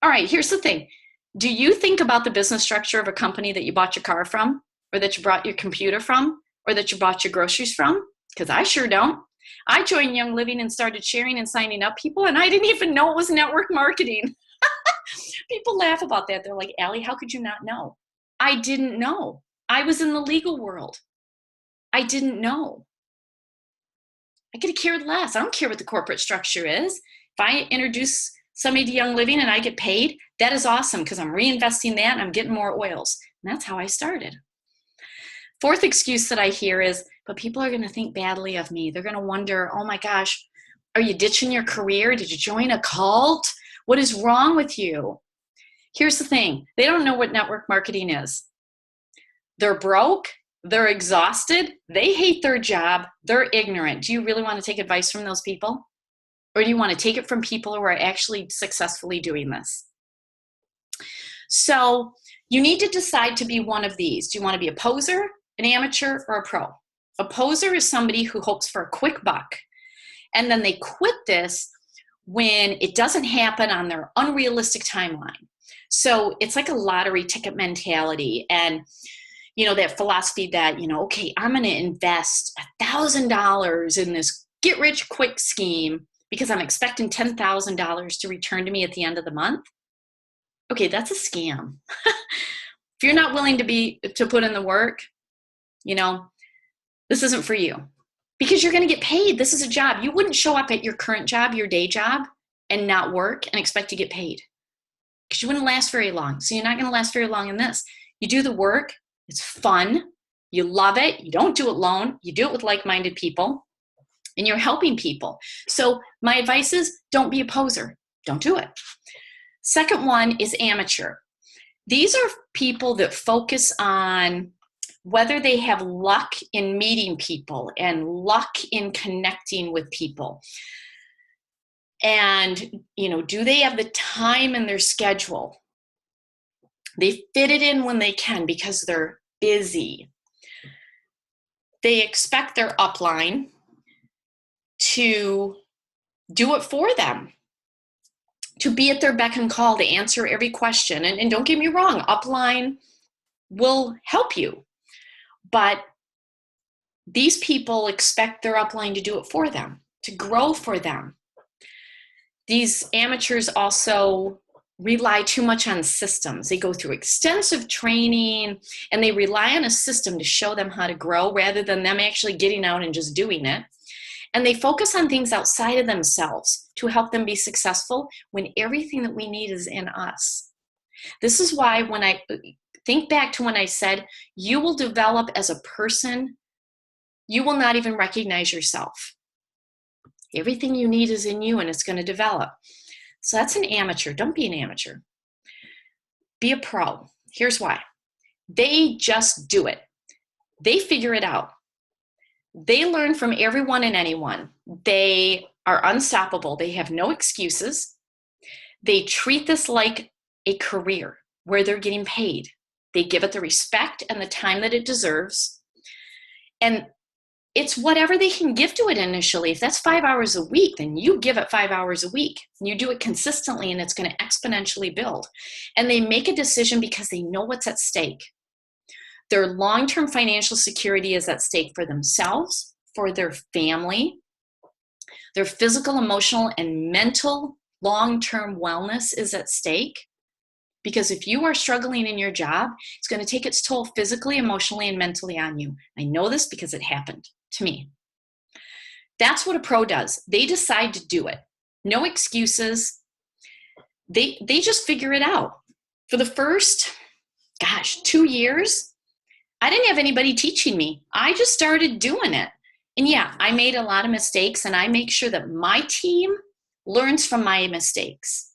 Speaker 1: All right, here's the thing. Do you think about the business structure of a company that you bought your car from, or that you brought your computer from, or that you bought your groceries from? Because I sure don't. I joined Young Living and started sharing and signing up people, and I didn't even know it was network marketing. People laugh about that. They're like, Allie, how could you not know? I didn't know. I was in the legal world. I didn't know. I could have cared less. I don't care what the corporate structure is. If I introduce somebody to Young Living and I get paid, that is awesome because I'm reinvesting that and I'm getting more oils. And that's how I started. Fourth excuse that I hear is, but people are going to think badly of me. They're going to wonder, oh my gosh, are you ditching your career? Did you join a cult? What is wrong with you? Here's the thing. They don't know what network marketing is. They're broke. They're exhausted. They hate their job. They're ignorant. Do you really want to take advice from those people? Or do you want to take it from people who are actually successfully doing this? So you need to decide to be one of these. Do you want to be a poser, an amateur, or a pro? A poser is somebody who hopes for a quick buck, and then they quit this when it doesn't happen on their unrealistic timeline. So it's like a lottery ticket mentality. And that philosophy that, okay, I'm going to invest $1,000 in this get rich quick scheme because I'm expecting $10,000 to return to me at the end of the month. Okay, that's a scam. If you're not willing to put in the work, this isn't for you because you're going to get paid. This is a job. You wouldn't show up at your current job, your day job, and not work and expect to get paid because you wouldn't last very long. So you're not going to last very long in this. You do the work. It's fun. You love it. You don't do it alone. You do it with like-minded people, and you're helping people. So my advice is don't be a poser. Don't do it. Second one is amateur. These are people that focus on whether they have luck in meeting people and luck in connecting with people. And, do they have the time in their schedule? They fit it in when they can because they're busy. They expect their upline to do it for them, to be at their beck and call, to answer every question. And don't get me wrong, upline will help you. But these people expect their upline to do it for them, to grow for them. These amateurs also rely too much on systems. They go through extensive training and they rely on a system to show them how to grow rather than them actually getting out and just doing it. And they focus on things outside of themselves to help them be successful when everything that we need is in us. This is why when I think back to when I said, you will develop as a person, you will not even recognize yourself. Everything you need is in you and it's going to develop. So that's an amateur. Don't be an amateur. Be a pro. Here's why. They just do it. They figure it out. They learn from everyone and anyone. They are unstoppable. They have no excuses. They treat this like a career where they're getting paid. They give it the respect and the time that it deserves. And it's whatever they can give to it initially. If that's 5 hours a week, then you give it 5 hours a week. And you do it consistently and it's going to exponentially build. And they make a decision because they know what's at stake. Their long-term financial security is at stake for themselves, for their family. Their physical, emotional, and mental long-term wellness is at stake. Because if you are struggling in your job, it's going to take its toll physically, emotionally, and mentally on you. I know this because it happened to me. That's what a pro does. They decide to do it. No excuses. They just figure it out. For the first, 2 years, I didn't have anybody teaching me. I just started doing it. And yeah, I made a lot of mistakes, and I make sure that my team learns from my mistakes.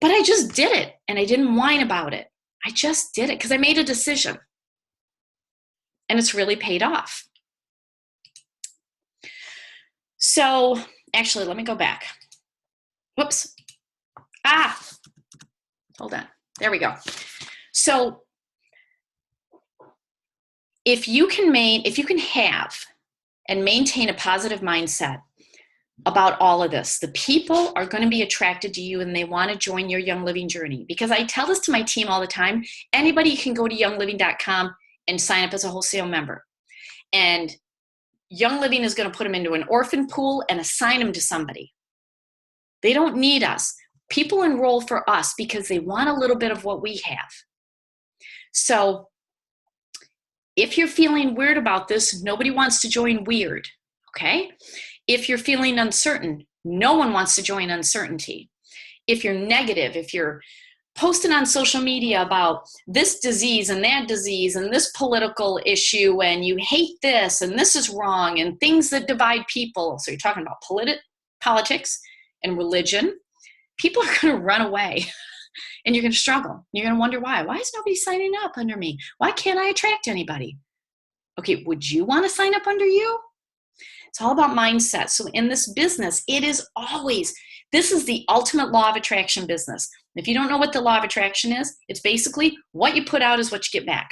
Speaker 1: But I just did it, and I didn't whine about it. I just did it because I made a decision. And it's really paid off. So actually, let me go back. Whoops. Hold on. There we go. So if you can have and maintain a positive mindset about all of this, the people are going to be attracted to you and they want to join your Young Living journey. Because I tell this to my team all the time, anybody can go to youngliving.com and sign up as a wholesale member. And Young Living is going to put them into an orphan pool and assign them to somebody. They don't need us. People enroll for us because they want a little bit of what we have. So if you're feeling weird about this, nobody wants to join weird, okay? If you're feeling uncertain, no one wants to join uncertainty. If you're negative, if you're posting on social media about this disease and that disease and this political issue and you hate this and this is wrong and things that divide people, so you're talking about politics and religion, people are going to run away and you're going to struggle. You're going to wonder why. Why is nobody signing up under me? Why can't I attract anybody? Okay, would you want to sign up under you? It's all about mindset. So in this business, this is the ultimate law of attraction business. If you don't know what the law of attraction is, it's basically what you put out is what you get back.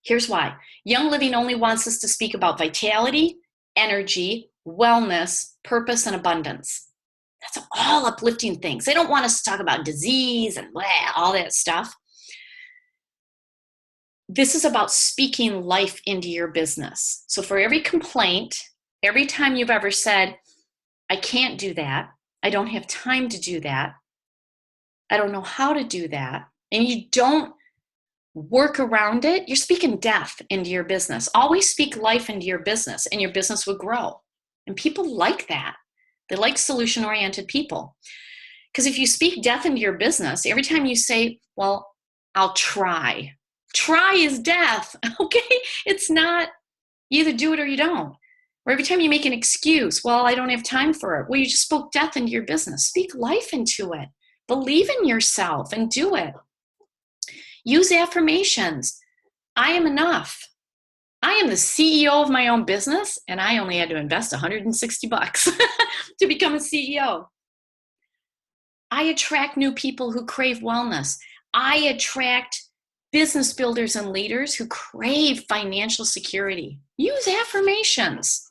Speaker 1: Here's why. Young Living only wants us to speak about vitality, energy, wellness, purpose, and abundance. That's all uplifting things. They don't want us to talk about disease and all that stuff. This is about speaking life into your business. So for every complaint, every time you've ever said, I can't do that, I don't have time to do that, I don't know how to do that, and you don't work around it, you're speaking death into your business. Always speak life into your business and your business will grow. And people like that. They like solution-oriented people. Because if you speak death into your business, every time you say, well, I'll try. Try is death, okay? It's not, you either do it or you don't. Or every time you make an excuse, well, I don't have time for it. Well, you just spoke death into your business. Speak life into it. Believe in yourself and do it. Use affirmations. I am enough. I am the CEO of my own business, and I only had to invest $160 to become a CEO. I attract new people who crave wellness. I attract business builders and leaders who crave financial security. Use affirmations.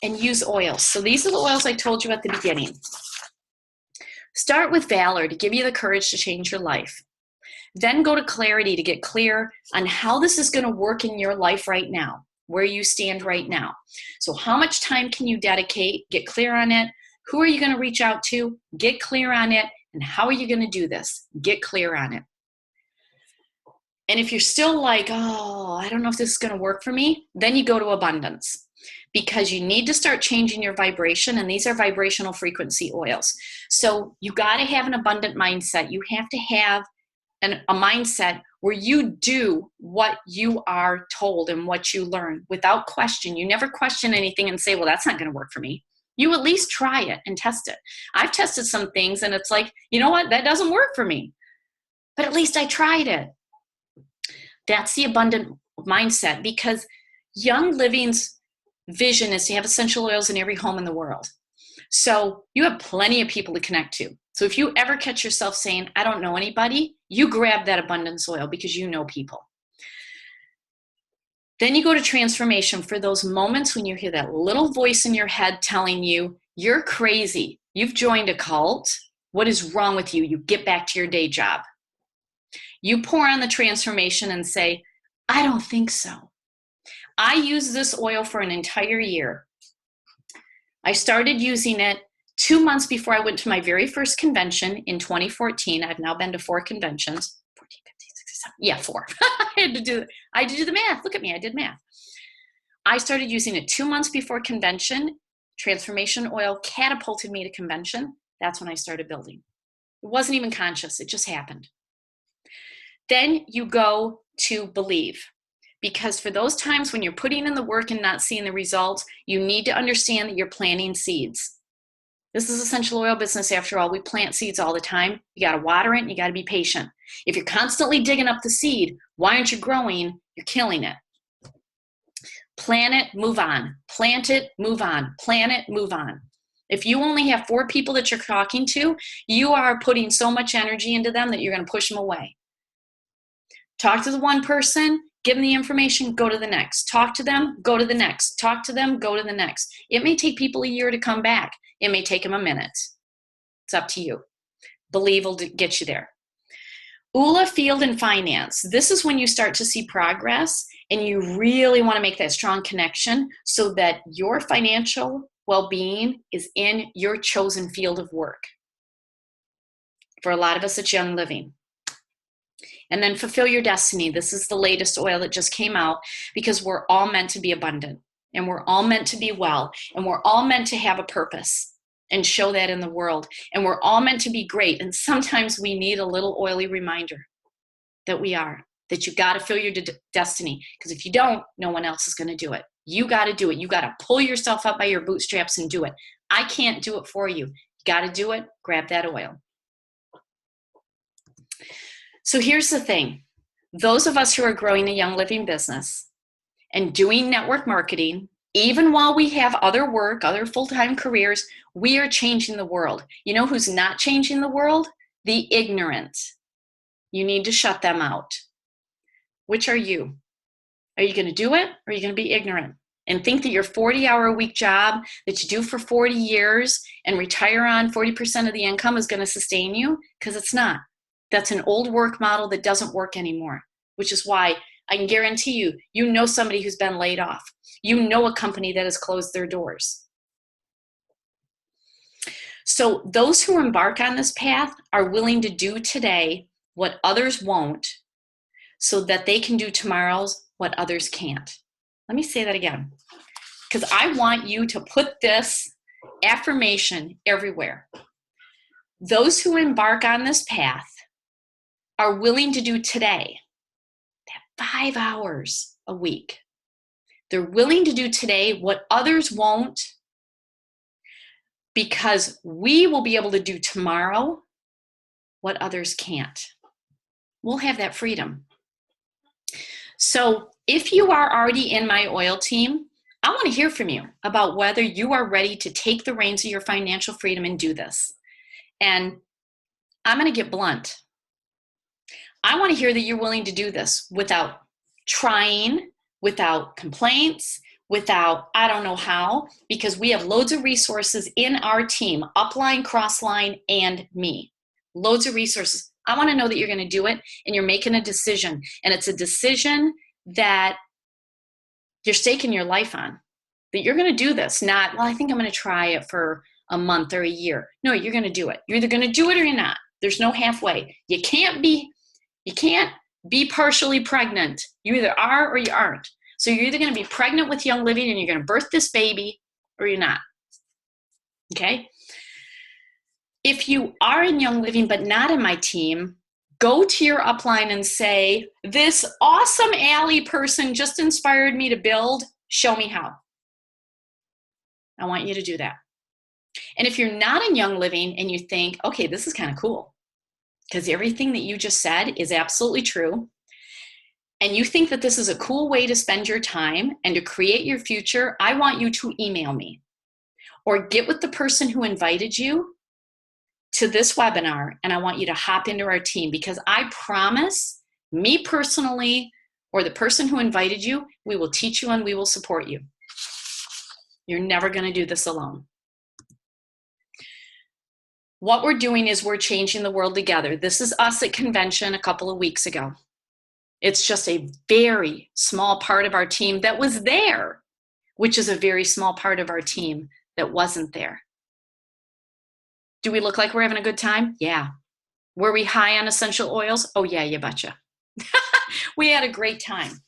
Speaker 1: And use oils. So these are the oils I told you at the beginning. Start with Valor to give you the courage to change your life. Then go to Clarity to get clear on how this is going to work in your life right now, where you stand right now. So how much time can you dedicate? Get clear on it. Who are you going to reach out to? Get clear on it. And how are you going to do this? Get clear on it. And if you're still like, oh, I don't know if this is going to work for me, then you go to Abundance. Because you need to start changing your vibration, and these are vibrational frequency oils. So you got to have an abundant mindset. You have to have a mindset where you do what you are told and what you learn without question. You never question anything and say, well, that's not going to work for me. You at least try it and test it. I've tested some things and it's like, you know what? That doesn't work for me. But at least I tried it. That's the abundant mindset, because Young Living's vision is to have essential oils in every home in the world. So you have plenty of people to connect to. So if you ever catch yourself saying, I don't know anybody, you grab that abundance oil because you know people. Then you go to transformation for those moments when you hear that little voice in your head telling you, you're crazy. You've joined a cult. What is wrong with you? You get back to your day job. You pour on the transformation and say, I don't think so. I used this oil for an entire year. I started using it 2 months before I went to my very first convention in 2014. I've now been to 4 conventions. 14, 15, 16, 17. Yeah, 4. I had to do the math. Look at me, I did math. I started using it 2 months before convention. Transformation oil catapulted me to convention. That's when I started building. It wasn't even conscious, it just happened. Then you go to Believe. Because for those times when you're putting in the work and not seeing the results, you need to understand that you're planting seeds. This is essential oil business after all. We plant seeds all the time. You got to water it and you got to be patient. If you're constantly digging up the seed, why aren't you growing? You're killing it. Plant it, move on. Plant it, move on. Plant it, move on. If you only have 4 people that you're talking to, you are putting so much energy into them that you're going to push them away. Talk to the one person, give them the information, go to the next. Talk to them, go to the next. Talk to them, go to the next. It may take people a year to come back. It may take them a minute. It's up to you. Believe will get you there. ULA field and finance. This is when you start to see progress and you really want to make that strong connection so that your financial well-being is in your chosen field of work. For a lot of us, it's Young Living. And then fulfill your destiny. This is the latest oil that just came out because we're all meant to be abundant and we're all meant to be well and we're all meant to have a purpose and show that in the world. And we're all meant to be great. And sometimes we need a little oily reminder that we are, that you got to fill your destiny. Because if you don't, no one else is going to do it. You got to do it. You got to pull yourself up by your bootstraps and do it. I can't do it for you. You got to do it. Grab that oil. So here's the thing. Those of us who are growing a Young Living business and doing network marketing, even while we have other work, other full-time careers, we are changing the world. You know who's not changing the world? The ignorant. You need to shut them out. Which are you? Are you going to do it or are you going to be ignorant and think that your 40-hour-a-week job that you do for 40 years and retire on 40% of the income is going to sustain you? Because it's not. That's an old work model that doesn't work anymore, which is why I can guarantee you, you know somebody who's been laid off. You know a company that has closed their doors. So those who embark on this path are willing to do today what others won't so that they can do tomorrow's what others can't. Let me say that again, because I want you to put this affirmation everywhere. Those who embark on this path are willing to do today that 5 hours a week. They're willing to do today what others won't because we will be able to do tomorrow what others can't. We'll have that freedom. So if you are already in my oil team, I want to hear from you about whether you are ready to take the reins of your financial freedom and do this. And I'm going to get blunt. I want to hear that you're willing to do this without trying, without complaints, without I don't know how, because we have loads of resources in our team, upline, crossline, and me. Loads of resources. I want to know that you're going to do it and you're making a decision. And it's a decision that you're staking your life on. That you're going to do this, not, well, I think I'm going to try it for a month or a year. No, you're going to do it. You're either going to do it or you're not. There's no halfway. You can't be partially pregnant. You either are or you aren't. So you're either going to be pregnant with Young Living and you're going to birth this baby or you're not. Okay? If you are in Young Living but not in my team, go to your upline and say, this awesome Allie person just inspired me to build. Show me how. I want you to do that. And if you're not in Young Living and you think, okay, this is kind of cool, because everything that you just said is absolutely true, and you think that this is a cool way to spend your time and to create your future, I want you to email me or get with the person who invited you to this webinar, and I want you to hop into our team, because I promise, me personally, or the person who invited you, we will teach you and we will support you. You're never going to do this alone. What we're doing is we're changing the world together. This is us at convention a couple of weeks ago. It's just a very small part of our team that was there, which is a very small part of our team that wasn't there. Do we look like we're having a good time? Yeah. Were we high on essential oils? Oh yeah, you betcha. We had a great time.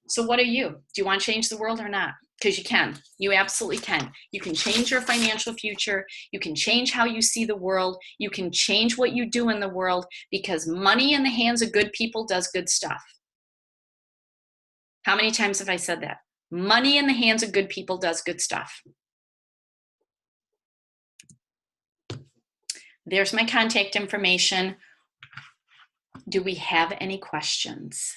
Speaker 1: So what are you? Do you want to change the world or not? Because you can. You absolutely can. You can change your financial future. You can change how you see the world. You can change what you do in the world, because money in the hands of good people does good stuff. How many times have I said that? Money in the hands of good people does good stuff. There's my contact information. Do we have any questions?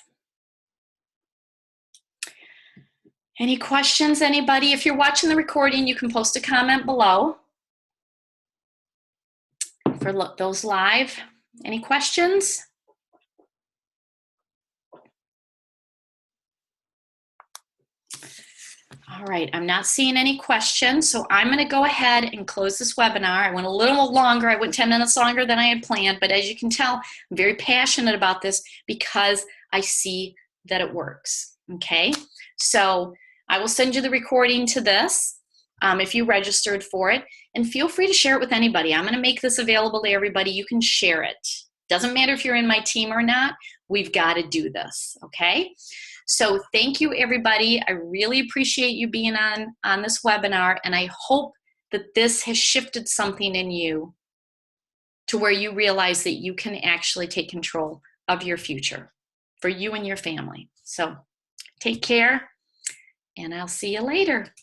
Speaker 1: Any questions, anybody? If you're watching the recording, you can post a comment below. For those live, any questions? All right, I'm not seeing any questions, so I'm going to go ahead and close this webinar. I went a little longer. I went 10 minutes longer than I had planned, but as you can tell, I'm very passionate about this because I see that it works, okay? So I will send you the recording to this if you registered for it, and feel free to share it with anybody. I'm going to make this available to everybody. You can share it. Doesn't matter if you're in my team or not. We've got to do this, okay? So thank you, everybody. I really appreciate you being on this webinar, and I hope that this has shifted something in you to where you realize that you can actually take control of your future for you and your family. So take care, and I'll see you later.